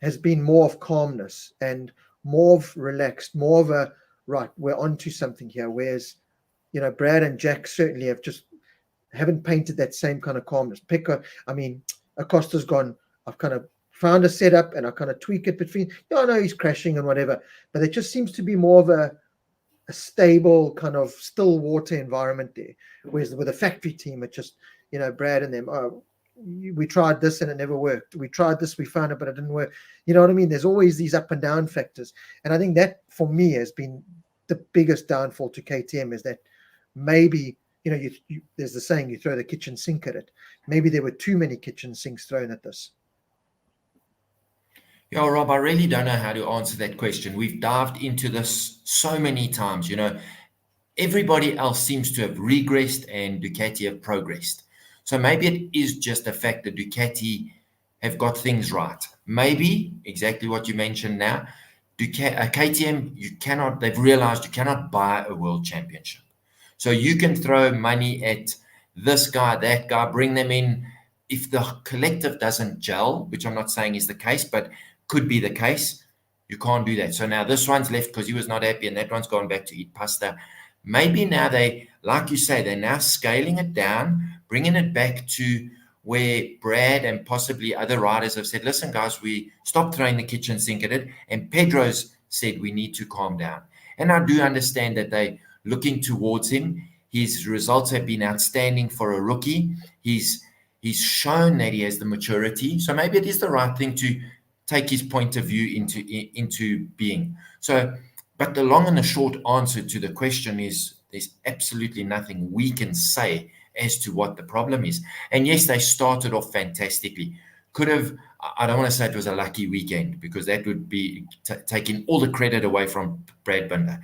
has been more of calmness and more of relaxed, more of a, right, we're onto something here. Whereas, you know, Brad and Jack certainly haven't painted that same kind of calmness. Acosta's gone, I've kind of found a setup and I kind of tweak it between, I know he's crashing and whatever, but it just seems to be more of a stable kind of still water environment there. Whereas with a factory team, it just, Brad and them, we tried this and it never worked. We tried this, we found it, but it didn't work. You know what I mean? There's always these up and down factors. And I think that for me has been the biggest downfall to KTM, is that maybe, there's the saying, you throw the kitchen sink at it. Maybe there were too many kitchen sinks thrown at this. Yeah, Rob, I really don't know how to answer that question. We've dived into this so many times. Everybody else seems to have regressed and Ducati have progressed. So maybe it is just the fact that Ducati have got things right. Maybe exactly what you mentioned now. KTM, they've realized you cannot buy a world championship. So you can throw money at this guy, that guy, bring them in. If the collective doesn't gel, which I'm not saying is the case, but could be the case, you can't do that. So now this one's left because he was not happy and that one's gone back to eat pasta. Maybe now they, like you say, they're now scaling it down, bringing it back to where Brad and possibly other riders have said, listen, guys, we stopped throwing the kitchen sink at it. And Pedro's said we need to calm down. And I do understand that they're looking towards him. His results have been outstanding for a rookie. He's shown that he has the maturity. So maybe it is the right thing to take his point of view into being. So, but the long and the short answer to the question is there's absolutely nothing we can say as to what the problem is. And yes, they started off fantastically. I don't want to say it was a lucky weekend, because that would be taking all the credit away from Brad Binder.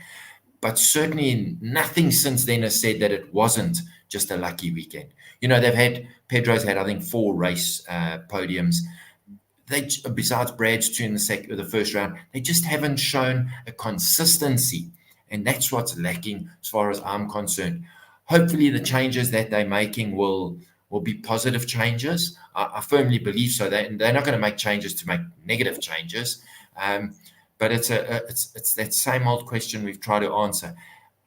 But certainly nothing since then has said that it wasn't just a lucky weekend. Pedro's had, I think, 4 race podiums. They, besides Brad's 2 in the first round, they just haven't shown a consistency. And that's what's lacking as far as I'm concerned. Hopefully the changes that they're making will be positive changes. I firmly believe so. They're not going to make changes to make negative changes. But it's that same old question we've tried to answer.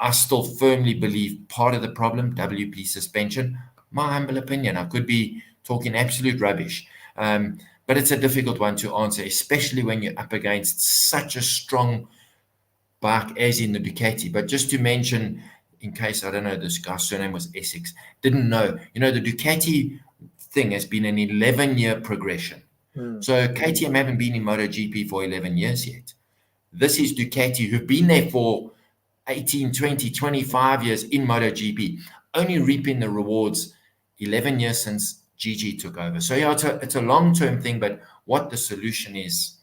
I still firmly believe part of the problem, WP suspension. My humble opinion, I could be talking absolute rubbish. But it's a difficult one to answer, especially when you're up against such a strong bike as in the Ducati. But just to mention, in case, I don't know, this guy's surname was Essex, didn't know, the Ducati thing has been an 11-year progression. So KTM haven't been in MotoGP for 11 years yet. This is Ducati, who've been there for 18, 20, 25 years in MotoGP, only reaping the rewards 11 years since GG took over. So yeah, it's a long-term thing, but what the solution is,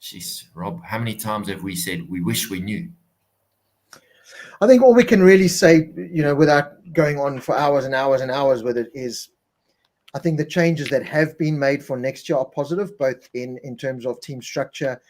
jeez, Rob, how many times have we said we wish we knew? I think all we can really say, without going on for hours and hours and hours with it, is I think the changes that have been made for next year are positive, both in terms of team structure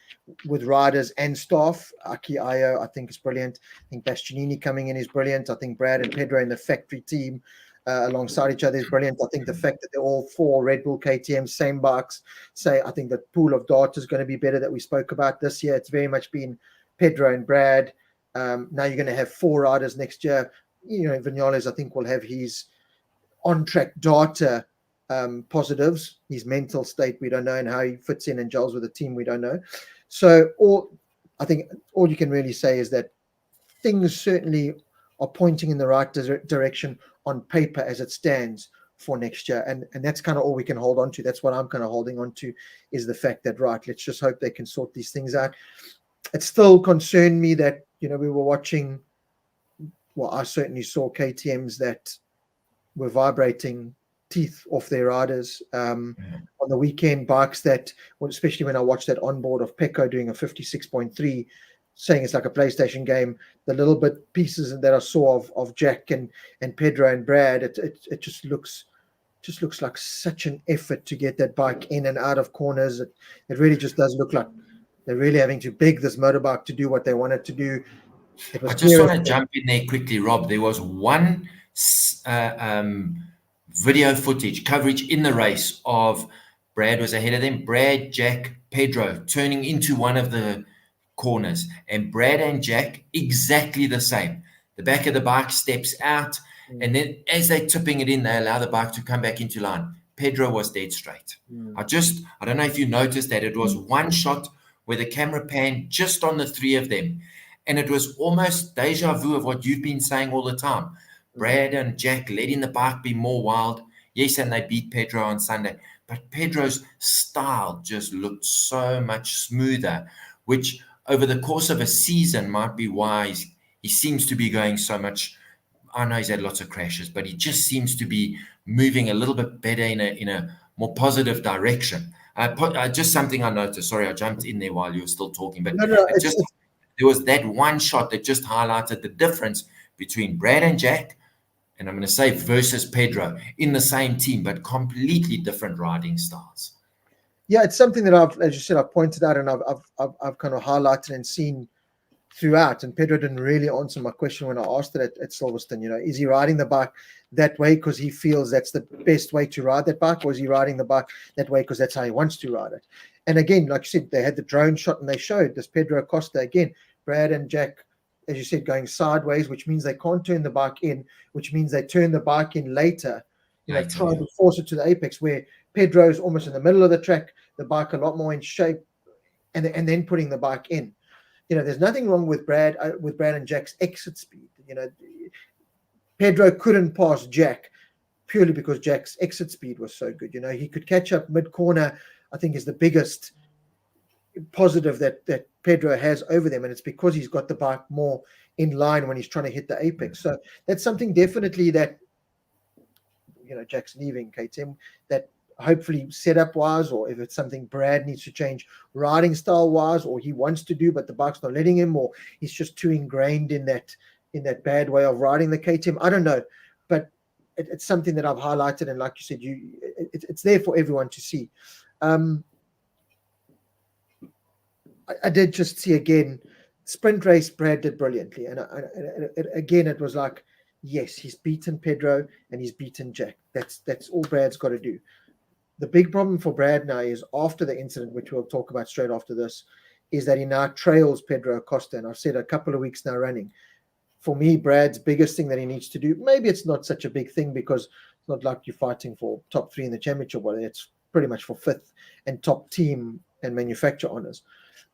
with riders and staff. Aki Ayo, I think, is brilliant. I think Bastianini coming in is brilliant. I think Brad and Pedro in the factory team alongside each other is brilliant. I think the fact that they're all 4 Red Bull KTM, same bikes, I think the pool of data is going to be better that we spoke about this year. It's very much been Pedro and Brad. Now you're going to have 4 riders next year. Vinales, I think, will have his on-track data positives. His mental state, we don't know, and how he fits in and gels with the team, we don't know. So I think all you can really say is that things certainly are pointing in the right direction on paper as it stands for next year. And that's kind of all we can hold on to. That's what I'm kind of holding on to, is the fact that, right, let's just hope they can sort these things out. It still concerned me that we were watching, well, I certainly saw KTMs that were vibrating teeth off their riders on the weekend, bikes that, especially when I watched that onboard of Pecco doing a 56.3, saying it's like a PlayStation game. The little bit pieces that I saw of Jack and Pedro and Brad, it just looks like such an effort to get that bike in and out of corners. It really just does look like they're really having to beg this motorbike to do what they want it to do. It was I just clear want to jump in there quickly, Rob. There was one video footage coverage in the race of Brad was ahead of them. Brad, Jack, Pedro turning into one of the corners, and Brad and Jack exactly the same. The back of the bike steps out, and then as they're tipping it in, they allow the bike to come back into line. Pedro was dead straight. I don't know if you noticed that it was one shot where the camera panned just on the three of them. And it was almost deja vu of what you've been saying all the time. Brad and Jack letting the bike be more wild. Yes, and they beat Pedro on Sunday. But Pedro's style just looked so much smoother, which over the course of a season might be why he seems to be going so much. I know he's had lots of crashes, but he just seems to be moving a little bit better in a more positive direction. Just something I noticed. Sorry, I jumped in there while you were still talking, but there was that one shot that just highlighted the difference between Brad and Jack, and I'm going to say versus Pedro in the same team, but completely different riding styles. Yeah, it's something that as you said, I've pointed out and I've kind of highlighted and seen throughout. And Pedro didn't really answer my question when I asked it at Silverstone. Is he riding the bike that way because he feels that's the best way to ride that bike, or is he riding the bike that way because that's how he wants to ride it? And again, like you said, they had the drone shot and they showed this Pedro Acosta again, Brad and Jack, as you said, going sideways, which means they can't turn the bike in, which means they turn the bike in later, trying to force it to the apex, where Pedro's almost in the middle of the track, the bike a lot more in shape, and then putting the bike in. There's nothing wrong with Brad and Jack's exit speed. Pedro couldn't pass Jack purely because Jack's exit speed was so good. He could catch up mid-corner, I think is the biggest positive that Pedro has over them, and it's because he's got the bike more in line when he's trying to hit the apex. So that's something definitely that Jack's leaving KTM, that hopefully setup wise, or if it's something Brad needs to change riding style wise, or he wants to do but the bike's not letting him, or he's just too ingrained in that bad way of riding the KTM. I don't know, but it's something that I've highlighted, and like you said, it's there for everyone to see. I did just see again, sprint race, Brad did brilliantly. And again, it was like, yes, he's beaten Pedro and he's beaten Jack. That's all Brad's got to do. The big problem for Brad now is after the incident, which we'll talk about straight after this, is that he now trails Pedro Acosta. And I've said a couple of weeks now running, for me, Brad's biggest thing that he needs to do, maybe it's not such a big thing because it's not like you're fighting for top 3 in the championship, but it's pretty much for 5th and top team and manufacturer honors.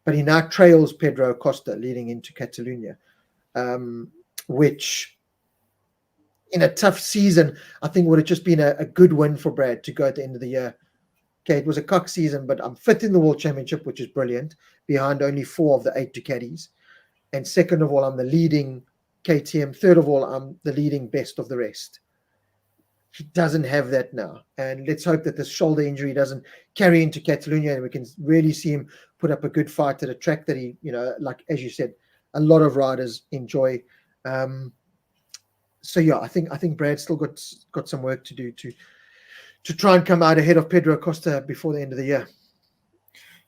But he now trails Pedro Acosta leading into Catalonia, which in a tough season, I think would have just been a good win for Brad to go at the end of the year. Okay, it was a cock season, but I'm 5th in the World Championship, which is brilliant, behind only 4 of the 8 Ducatis. And second of all, I'm the leading KTM. Third of all, I'm the leading best of the rest. He doesn't have that now. And let's hope that this shoulder injury doesn't carry into Catalonia and we can really see him put up a good fight at a track that he, like, as you said, a lot of riders enjoy. So yeah, I think Brad's still got some work to do to try and come out ahead of Pedro Acosta before the end of the year.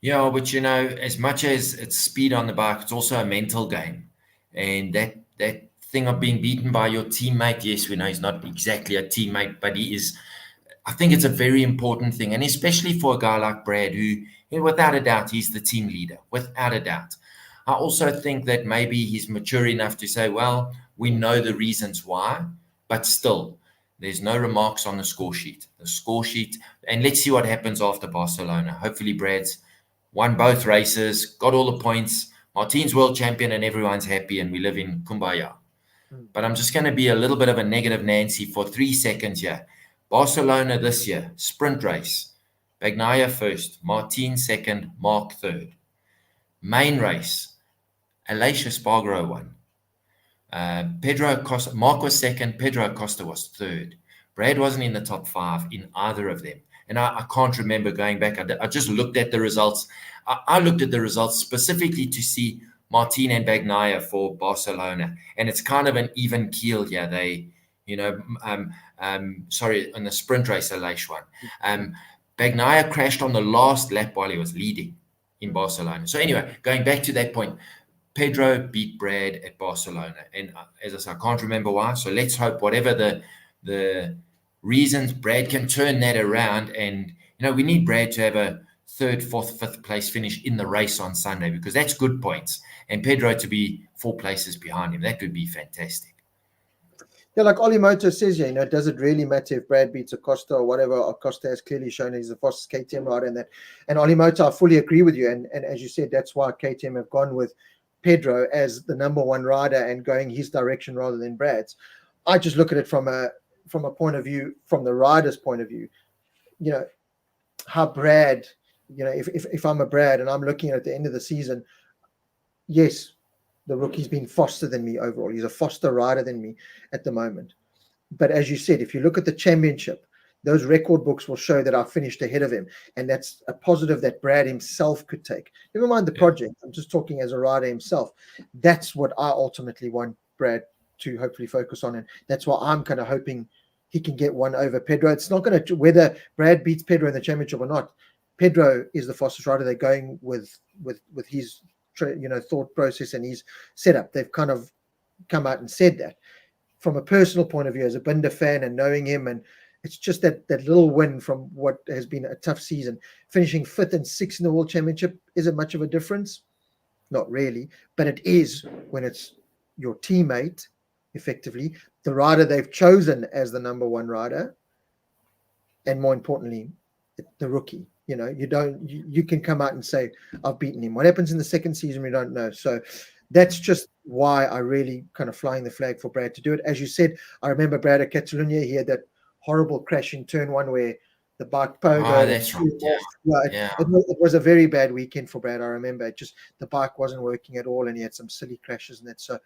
Yeah, but as much as it's speed on the bike, it's also a mental game. And that thing of being beaten by your teammate, yes, we know he's not exactly a teammate, but he is. I think it's a very important thing, and especially for a guy like Brad, who, without a doubt, he's the team leader, without a doubt. I also think that maybe he's mature enough to say, well, we know the reasons why, but still, there's no remarks on the score sheet. And let's see what happens after Barcelona. Hopefully, Brad's won both races, got all the points, Martin's world champion, and everyone's happy, and we live in Kumbaya. But I'm just going to be a little bit of a negative Nancy for 3 seconds here. Barcelona this year, sprint race. Bagnaia first, Martin second, Mark third. Main race, Aleix Espargaro won. Mark was second, Pedro Acosta was third. Brad wasn't in the top 5 in either of them. And I can't remember going back. I just looked at the results. I looked at the results specifically to see Martin and Bagnaia for Barcelona. And it's kind of an even keel here. They, sorry, in the sprint race, Aleix won. Bagnaia crashed on the last lap while he was leading in Barcelona. So anyway, going back to that point, Pedro beat Brad at Barcelona, and as I said, I can't remember why. So let's hope whatever the reasons, Brad can turn that around. And we need Brad to have a 3rd, 4th, 5th place finish in the race on Sunday, because that's good points. And Pedro to be 4 places behind him, that would be fantastic. Yeah, like Ollie Moto says, does it really matter if Brad beats Acosta or whatever? Acosta has clearly shown he's the fastest KTM rider in that. And Ollie Moto, I fully agree with you. And as you said, that's why KTM have gone with Pedro as the number 1 rider and going his direction rather than Brad's. I just look at it from a point of view, from the rider's point of view. How Brad, if I'm a Brad and I'm looking at the end of the season, yes, the rookie's been faster than me overall. He's a faster rider than me at the moment. But as you said, if you look at the championship, those record books will show that I finished ahead of him. And that's a positive that Brad himself could take. Never mind the project. I'm just talking as a rider himself. That's what I ultimately want Brad to hopefully focus on. And that's why I'm kind of hoping he can get one over Pedro. It's not going to, whether Brad beats Pedro in the championship or not, Pedro is the fastest rider. They're going with his thought process and his setup. They've kind of come out and said that. From a personal point of view, as a Binder fan and knowing him, and it's just that little win from what has been a tough season. Finishing 5th and 6th in the World Championship, is it much of a difference? Not really, but it is when it's your teammate, effectively, the rider they've chosen as the number 1 rider, and more importantly, the rookie. You can come out and say, I've beaten him. What happens in the second season, we don't know. So that's just why I really kind of flying the flag for Brad to do it. As you said, I remember Brad at Catalunya, he had that horrible crash in turn 1 where the bike pogo. Oh, that's right. It was a very bad weekend for Brad. I remember the bike wasn't working at all and he had some silly crashes and that. So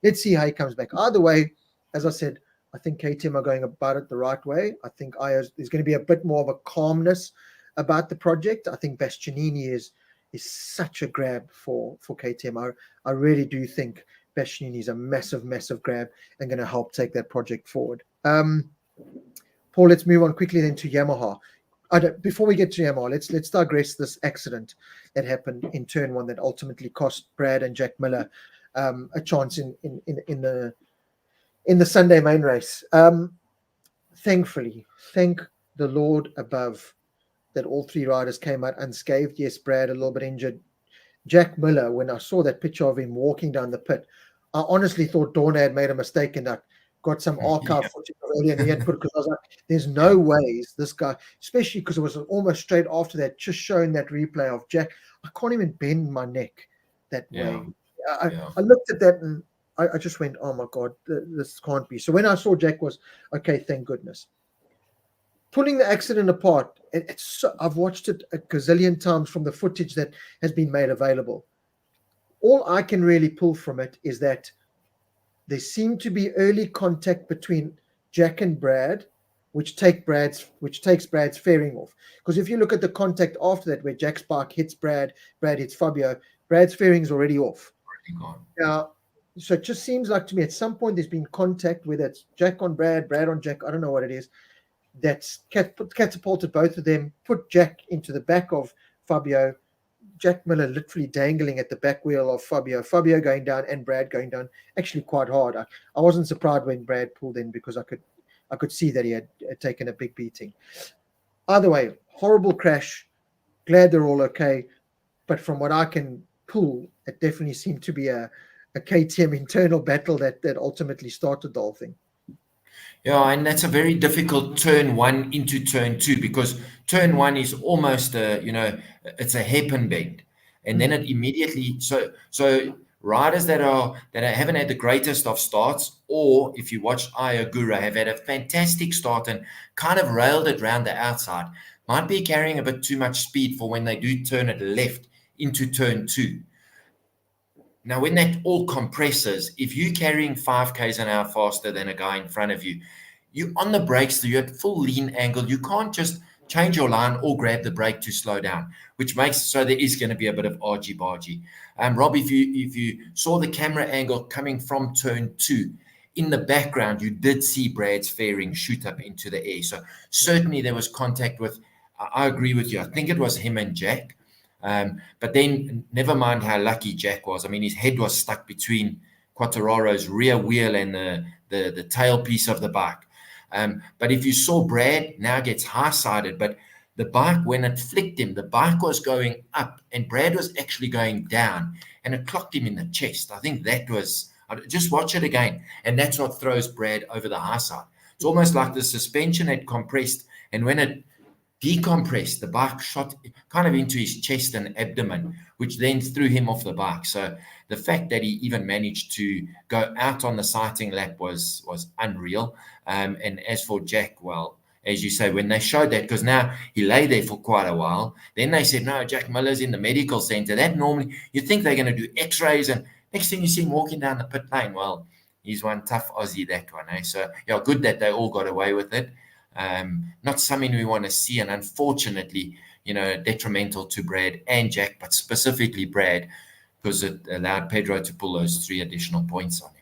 let's see how he comes back. Either way, as I said, I think KTM are going about it the right way. I think there's going to be a bit more of a calmness about the project. I think Bastianini is such a grab for KTM. I really do think Bastianini is a massive, massive grab and going to help take that project forward. Paul, let's move on quickly then to Yamaha. Before we get to Yamaha, let's digress this accident that happened in turn 1 that ultimately cost Brad and Jack Miller a chance in the Sunday main race. Thankfully, thank the Lord above that all 3 riders came out unscathed. Yes, Brad a little bit injured. Jack Miller, when I saw that picture of him walking down the pit, I honestly thought Dorna had made a mistake and I got some archive footage of earlier in the end, because I was like, there's no ways this guy, especially because it was almost straight after that, just showing that replay of Jack. I can't even bend my neck that way. I looked at that and I just went, oh my God, this can't be. So when I saw Jack was, okay, thank goodness. Pulling the accident apart, I've watched it a gazillion times from the footage that has been made available. All I can really pull from it is that there seemed to be early contact between Jack and Brad, which takes Brad's fairing off. Because if you look at the contact after that, where Jack's bike hits Brad hits Fabio, Brad's fairing's already off. Now, so it just seems like to me at some point there's been contact, whether it's Jack on Brad on Jack, I don't know what it is, that's catapulted both of them, put Jack into the back of Fabio, Jack Miller literally dangling at the back wheel of Fabio going down and Brad going down actually quite hard. I wasn't surprised when Brad pulled in, because I could see that he had taken a big beating. Either way, horrible crash. Glad they're all okay. But from what I can pull, it definitely seemed to be a KTM internal battle that ultimately started the whole thing. Yeah, and that's a very difficult turn 1 into turn 2, because turn 1 is almost it's a hairpin bend, and then it immediately so riders that haven't had the greatest of starts, or if you watch Ayagura, have had a fantastic start and kind of railed it around the outside, might be carrying a bit too much speed for when they do turn it left into turn 2. Now, when that all compresses, if you're carrying 5 k's an hour faster than a guy in front of you, you're on the brakes, so you're at full lean angle. You can't just change your line or grab the brake to slow down, which makes so there is going to be a bit of argy-bargy. Rob, if you saw the camera angle coming from turn 2, in the background, you did see Brad's fairing shoot up into the air. So certainly there was contact with, I agree with you. I think it was him and Jack. But then never mind how lucky Jack was. I mean, his head was stuck between Quartararo's rear wheel and the tailpiece of the bike. But if you saw Brad, now gets high-sided, but the bike, when it flicked him, the bike was going up and Brad was actually going down and it clocked him in the chest. I think that was, just watch it again. And that's what throws Brad over the high side. It's almost like the suspension had compressed, and when it decompressed, the bike shot kind of into his chest and abdomen, which then threw him off the bike. So the fact that he even managed to go out on the sighting lap was unreal. And as for Jack, well, as you say, when they showed that, because now he lay there for quite a while, then they said, no, Jack Miller's in the medical center. That normally, you think they're going to do x-rays, and next thing you see him walking down the pit lane. Well, he's one tough Aussie, that one. Eh? So, yeah, good that they all got away with it. Not something we want to see, and unfortunately, detrimental to Brad and Jack, but specifically Brad, because it allowed Pedro to pull those 3 additional points on him.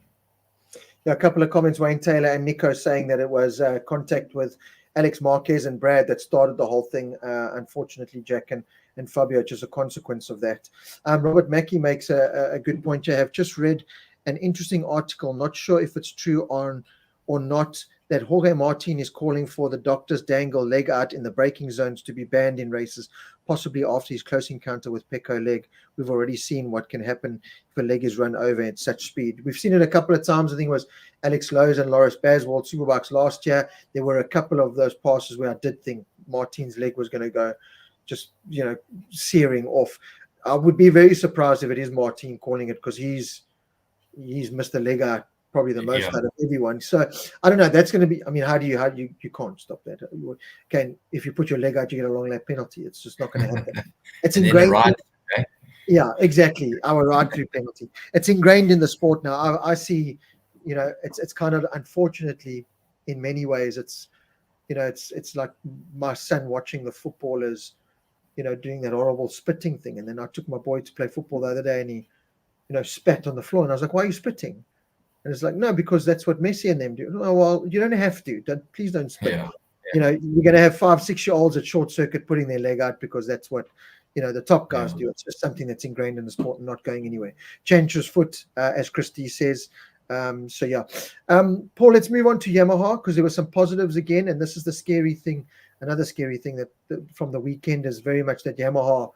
Yeah, a couple of comments, Wayne Taylor and Nico, saying that it was contact with Alex Marquez and Brad that started the whole thing. Unfortunately, Jack and Fabio, just a consequence of that. Robert Mackey makes a good point. I have just read an interesting article, not sure if it's true or not, that Jorge Martin is calling for the doctors dangle leg out in the braking zones to be banned in races, possibly after his close encounter with Pecco leg. We've already seen what can happen if a leg is run over at such speed. We've seen it a couple of times. I think it was Alex Lowe's and Loris Baswald Superbikes last year. There were a couple of those passes where I did think Martin's leg was going to go just, searing off. I would be very surprised if it is Martin calling it, because he's missed the leg out probably the most out of everyone. So I don't know. That's going to be, I mean, how do you can't stop that. If you put your leg out, you get a long lap penalty. It's just not going to happen. It's ingrained. Yeah, exactly. Our ride-through penalty. It's ingrained in the sport now. I see, it's kind of, unfortunately, in many ways, it's like my son watching the footballers, doing that horrible spitting thing. And then I took my boy to play football the other day, and he, spat on the floor. And I was like, why are you spitting? And it's like, no, because that's what Messi and them do. Oh, well, you don't have to. Please don't spit. Yeah. You're going to have 5-6-year-olds at short circuit putting their leg out because that's what, the top guys do. It's just something that's ingrained in the sport and not going anywhere. Chancher's foot, as Christy says. Paul, let's move on to Yamaha, because there were some positives again. And this is the scary thing. Another scary thing that from the weekend is very much that Yamaha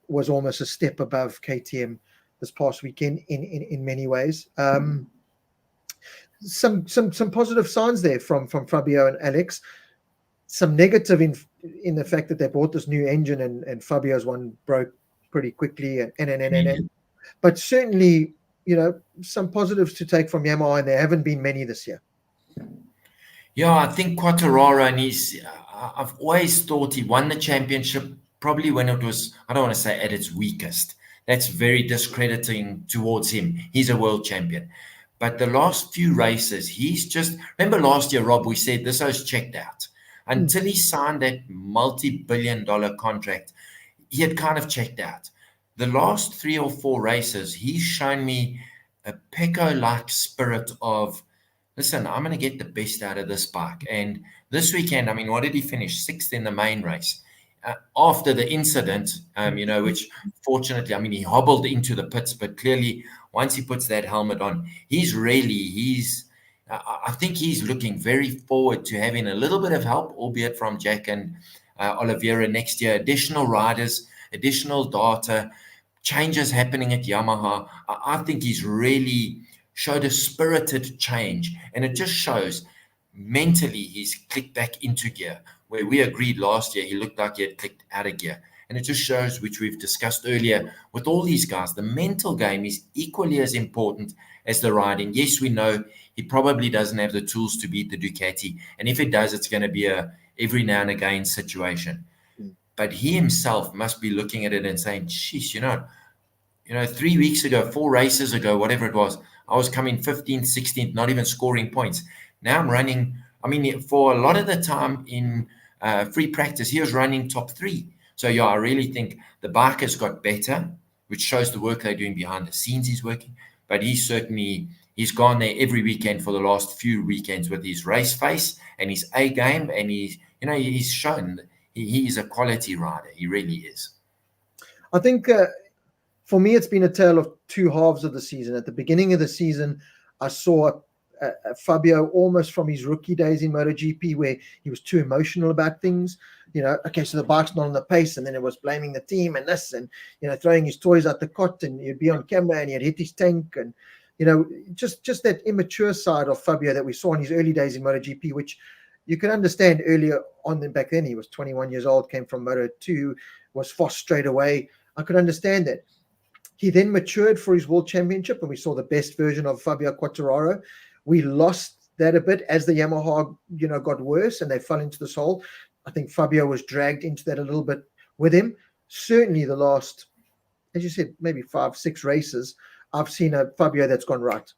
was almost a step above KTM this past weekend in many ways. Some positive signs there from Fabio and Alex. Some negative in the fact that they bought this new engine, and Fabio's one broke pretty quickly, but certainly, some positives to take from Yamaha, and there haven't been many this year. Yeah, I think Quartararo, and I've always thought he won the championship probably when it was, I don't want to say at its weakest. That's very discrediting towards him. He's a world champion. But the last few races, he's just, remember last year, Rob, we said this was checked out. Until he signed that multi-billion-dollar contract, he had kind of checked out. The last 3 or 4 races, he's shown me a Pecco-like spirit of, listen, I'm going to get the best out of this bike. And this weekend, I mean, what did he finish? 6th in the main race. After the incident, which fortunately, I mean, he hobbled into the pits, but clearly once he puts that helmet on, I think he's looking very forward to having a little bit of help, albeit from Jack and Oliveira next year, additional riders, additional data, changes happening at Yamaha. I think he's really showed a spirited change, and it just shows mentally he's clicked back into gear, where we agreed last year he looked like he had clicked out of gear. And it just shows, which we've discussed earlier with all these guys, the mental game is equally as important as the riding. Yes, we know he probably doesn't have the tools to beat the Ducati, and if it does, it's going to be a every now and again situation. But he himself must be looking at it and saying, sheesh, 3 weeks ago, 4 races ago, whatever it was, I was coming 15th, 16th, not even scoring points. Now I'm running, for a lot of the time in free practice, he was running top 3. So, yeah, I really think the bike has got better, which shows the work they're doing behind the scenes. He's working, but he's gone there every weekend for the last few weekends with his race face and his A game, and he's shown that he's a quality rider. He really is. I think for me, it's been a tale of two halves of the season. At the beginning of the season, I saw Fabio almost from his rookie days in MotoGP, where he was too emotional about things. Okay, so the bike's not on the pace, and then it was blaming the team and this, and throwing his toys out the cot, and he'd be on camera and he'd hit his tank, and just that immature side of Fabio that we saw in his early days in MotoGP, which you can understand earlier on. Than back then, he was 21 years old, came from Moto2, was fast straight away. I could understand that. He then matured for his World Championship, and we saw the best version of Fabio Quartararo. We lost that a bit as the Yamaha, got worse and they fell into this hole. I think Fabio was dragged into that a little bit with him. Certainly the last, as you said, maybe 5-6 races, I've seen a Fabio that's gone right.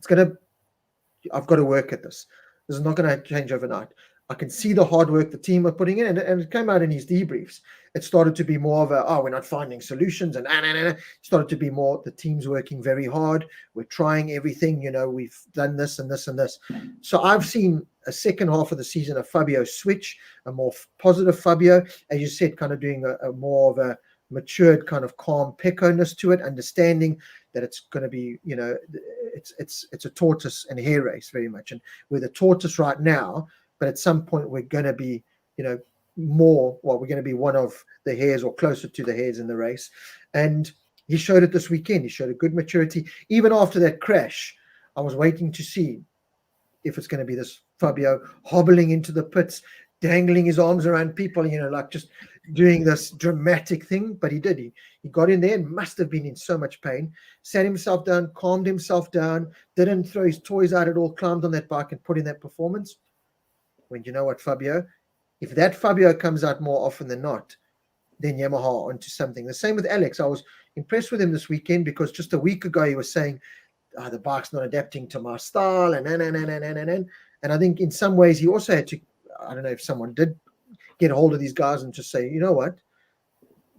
I've got to work at this. This is not going to change overnight. I can see the hard work the team are putting in, and it came out in his debriefs. It started to be more of we're not finding solutions, and It started to be more, the team's working very hard. We're trying everything. We've done this and this and this. So I've seen a second half of the season of Fabio switch, a more positive Fabio, as you said, kind of doing a more of a matured kind of calm Pecco-ness to it, understanding that it's going to be, it's a tortoise and hare race very much, and we're the tortoise right now. But at some point, we're going to be, we're going to be one of the hares or closer to the hares in the race. And he showed it this weekend. He showed a good maturity. Even after that crash, I was waiting to see if it's going to be this Fabio hobbling into the pits, dangling his arms around people, like just doing this dramatic thing. But he did. He got in there and must have been in so much pain, sat himself down, calmed himself down, didn't throw his toys out at all, climbed on that bike and put in that performance. When you know what, Fabio, if that Fabio comes out more often than not, then Yamaha onto something. The same with Alex. I was impressed with him this weekend because just a week ago he was saying, the bike's not adapting to my style, and I think in some ways he also had to, I don't know if someone did get a hold of these guys and just say, you know what,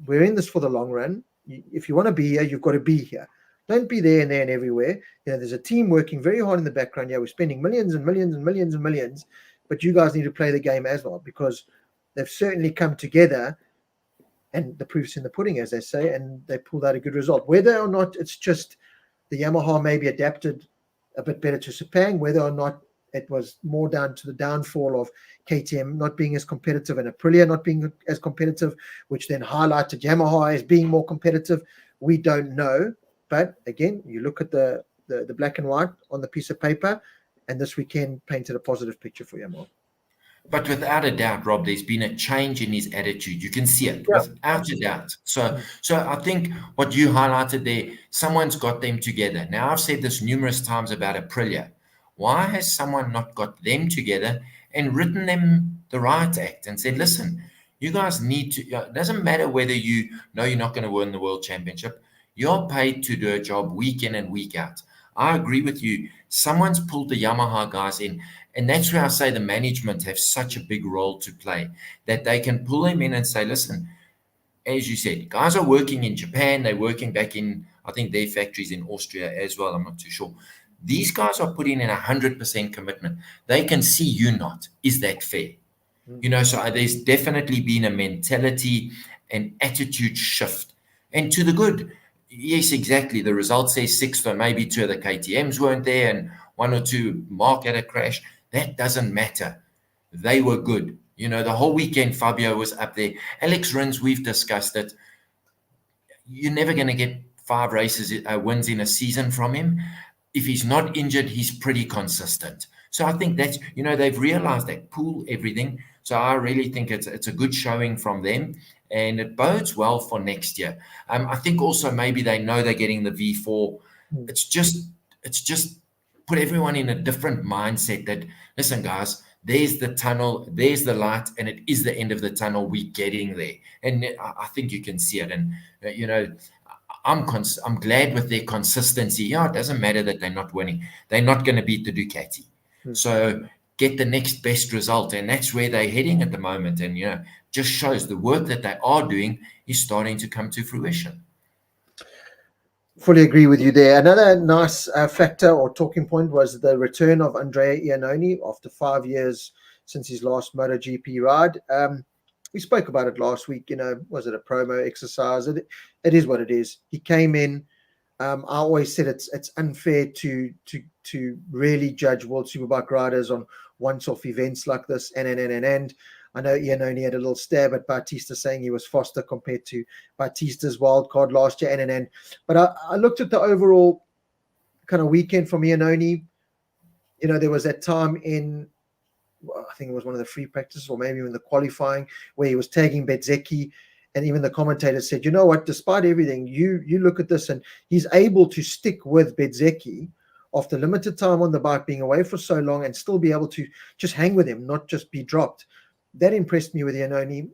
we're in this for the long run. If you want to be here, you've got to be here. Don't be there and everywhere. There's a team working very hard in the background. We're spending millions and millions and millions and millions. But you guys need to play the game as well, because they've certainly come together, and the proof's in the pudding, as they say, and they pulled out a good result. Whether or not it's just the Yamaha maybe adapted a bit better to Sepang, whether or not it was more down to the downfall of KTM not being as competitive and Aprilia not being as competitive, which then highlighted Yamaha as being more competitive, we don't know. But again, you look at the black and white on the piece of paper, and this weekend painted a positive picture for Yamaha. But without a doubt, Rob, there's been a change in his attitude. You can see it, without a doubt. So I think what you highlighted there, someone's got them together. Now, I've said this numerous times about Aprilia. Why has someone not got them together and written them the right act and said, listen, you guys need to, it doesn't matter whether you know you're not going to win the World Championship. You're paid to do a job week in and week out. I agree with you. Someone's pulled the Yamaha guys in, and that's where I say the management have such a big role to play, that they can pull them in and say, listen, as you said, guys are working in Japan. They're working back in, I think, their factories in Austria as well. I'm not too sure. These guys are putting in 100% commitment. They can see you not. Is that fair? So there's definitely been a mentality and attitude shift, and to the good. Yes, exactly. The result says 6, but maybe 2 of the KTMs weren't there, and 1 or 2 Mark had a crash. That doesn't matter. They were good. The whole weekend, Fabio was up there. Alex Rins, we've discussed it. You're never going to get 5 wins in a season from him. If he's not injured, he's pretty consistent. So I think that's, they've realized that, pool everything. So I really think it's a good showing from them, and it bodes well for next year. I think also maybe they know they're getting the V4. It's just put everyone in a different mindset that, listen, guys, there's the tunnel, there's the light, and it is the end of the tunnel. We're getting there. And I think you can see it. And, I'm glad with their consistency. Yeah, it doesn't matter that they're not winning. They're not going to beat the Ducati. So get the next best result, and that's where they're heading at the moment. And just shows the work that they are doing is starting to come to fruition. Fully agree with you there. Another nice factor or talking point was the return of Andrea Iannone after 5 years since his last MotoGP ride. We spoke about it last week. Was it a promo exercise? It is what it is. He came in. I always said it's unfair to really judge World Superbike riders on once-off events like this. And I know Iannone had a little stab at Bautista, saying he was faster compared to Bautista's wild card last year. But I looked at the overall kind of weekend from Iannone. There was that time in, I think it was one of the free practices or maybe even the qualifying, where he was tagging Bezzecchi. And even the commentator said, you know what, despite everything, you look at this, and he's able to stick with Bezzecchi after limited time on the bike, being away for so long, and still be able to just hang with him, not just be dropped. That impressed me with Iannone.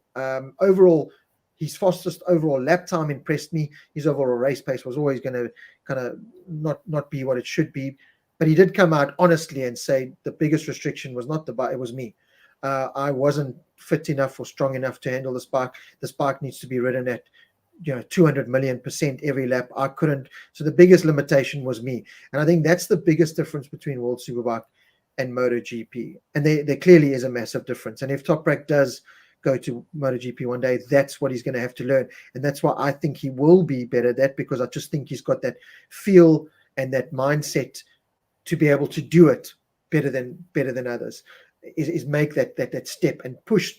Overall, his fastest overall lap time impressed me. His overall race pace was always going to kind of not be what it should be. But he did come out honestly and say the biggest restriction was not the bike, it was me. I wasn't fit enough or strong enough to handle this bike. This bike needs to be ridden at 200 million% every lap. I couldn't. So the biggest limitation was me. And I think that's the biggest difference between World Superbike and MotoGP. And there clearly is a massive difference. And if Toprak does go to MotoGP one day, that's what he's going to have to learn. And that's why I think he will be better at that, because I just think he's got that feel and that mindset to be able to do it better than others. Is make that step and push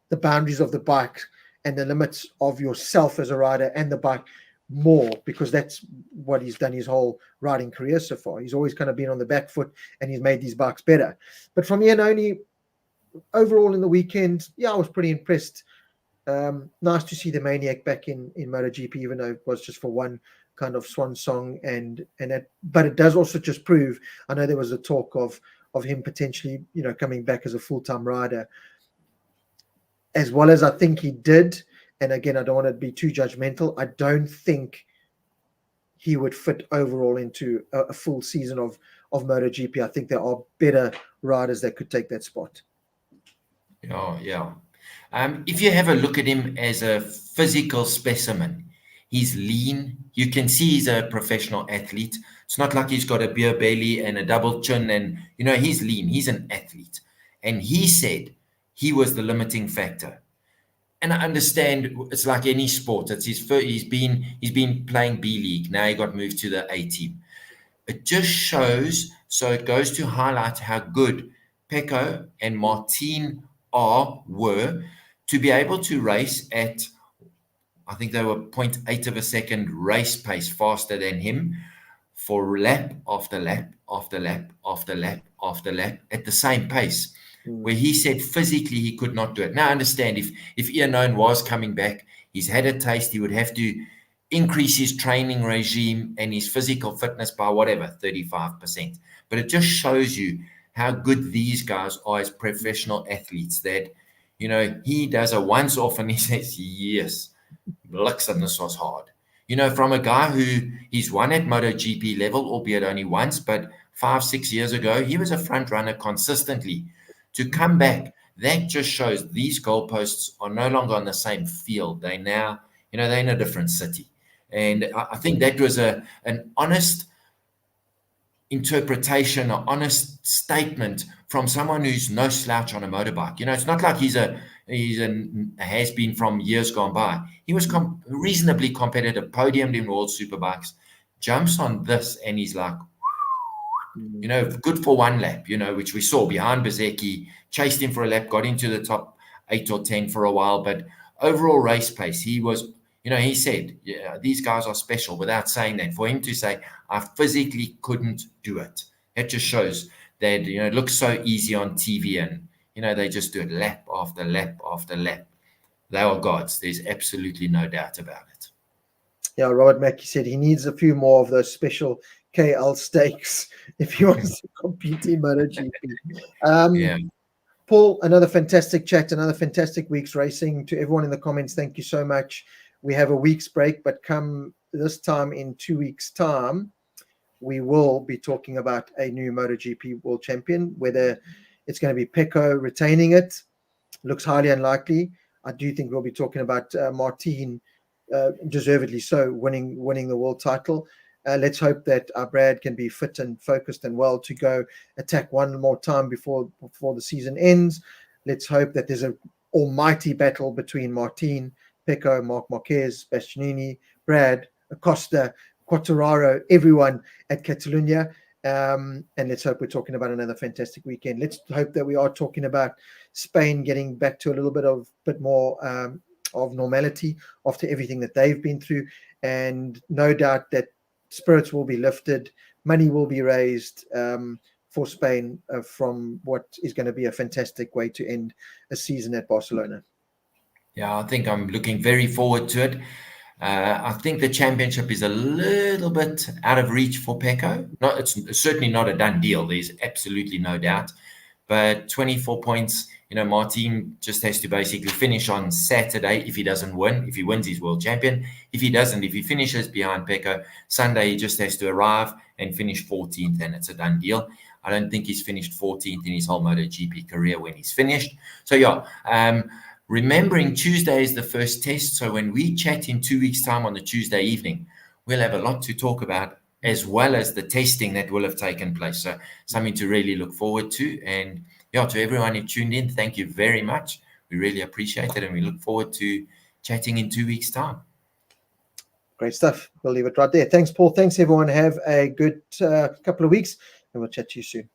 the boundaries of the bike and the limits of yourself as a rider and the bike more, because that's what he's done his whole riding career so far. He's always kind of been on the back foot, and he's made these bikes better. But from Iannone, overall in the weekend, I was pretty impressed. Nice to see the Maniac back in MotoGP, even though it was just for one kind of swan song, but it does also just prove, I know there was a talk of him potentially, coming back as a full-time rider, as well as I think he did. And again, I don't want to be too judgmental. I don't think he would fit overall into a full season of MotoGP. I think there are better riders that could take that spot. Yeah. If you have a look at him as a physical specimen, he's lean. You can see he's a professional athlete. It's not like he's got a beer belly and a double chin, and he's lean. He's an athlete. And he said he was the limiting factor. And I understand it's like any sport. It's he's been playing B League. Now he got moved to the A team. It just shows, so it goes to highlight how good Pecco and Martin were to be able to race at, I think they were 0.8 of a second race pace faster than him for lap after lap after lap after lap after lap at the same pace, where he said physically he could not do it. Now I understand if Iannone was coming back, he's had a taste, he would have to increase his training regime and his physical fitness by 35%. But it just shows you how good these guys are as professional athletes, that, he does a once off and he says, yes, looks, and this was hard. From a guy who he's won at MotoGP level, albeit only once, but 5-6 years ago, he was a front runner consistently. To come back, that just shows these goalposts are no longer on the same field. They now, they're in a different city. And I think that was an honest interpretation, an honest statement from someone who's no slouch on a motorbike. It's not like he's a has been from years gone by. He was reasonably competitive, podiumed in World Superbikes, jumps on this, and he's like, good for one lap, which we saw behind Bezzecchi, chased him for a lap, got into the top 8 or 10 for a while, but overall race pace, he was, he said, these guys are special, without saying that. For him to say, I physically couldn't do it, it just shows that, it looks so easy on TV, and, they just do it lap after lap after lap. They are gods. There's absolutely no doubt about it. Yeah, Robert Mackey said he needs a few more of those special KL stakes if he wants to compete in MotoGP. Paul, another fantastic chat, another fantastic week's racing. To everyone in the comments, thank you so much. We have a week's break, but come this time in 2 weeks' time, we will be talking about a new MotoGP world champion. Whether it's going to be Pecco retaining it, looks highly unlikely. I do think we'll be talking about Martin, deservedly so, winning the world title. Let's hope that Brad can be fit and focused and well to go attack one more time before the season ends. Let's hope that there's an almighty battle between Martin, Pecco, Marc Marquez, Bastianini, Brad, Acosta, Quartararo, everyone at Catalunya. And let's hope we're talking about another fantastic weekend. Let's hope that we are talking about Spain getting back to a little bit more of normality after everything that they've been through. And no doubt that spirits will be lifted, money will be raised for Spain from what is going to be a fantastic way to end a season at Barcelona. Yeah, I think I'm looking very forward to it. I think the championship is a little bit out of reach for Pecco. It's certainly not a done deal. There's absolutely no doubt. But 24 points, Martin just has to basically finish on Saturday if he doesn't win. If he wins, he's world champion. If he doesn't, if he finishes behind Pecco, Sunday he just has to arrive and finish 14th, and it's a done deal. I don't think he's finished 14th in his whole MotoGP career when he's finished. So, yeah, remembering Tuesday is the first test. So when we chat in 2 weeks' time on the Tuesday evening, we'll have a lot to talk about, as well as the testing that will have taken place. So something to really look forward to. And yeah, to everyone who tuned in, thank you very much. We really appreciate it. And we look forward to chatting in 2 weeks' time. Great stuff. We'll leave it right there. Thanks, Paul. Thanks, everyone. Have a good couple of weeks, and we'll chat to you soon.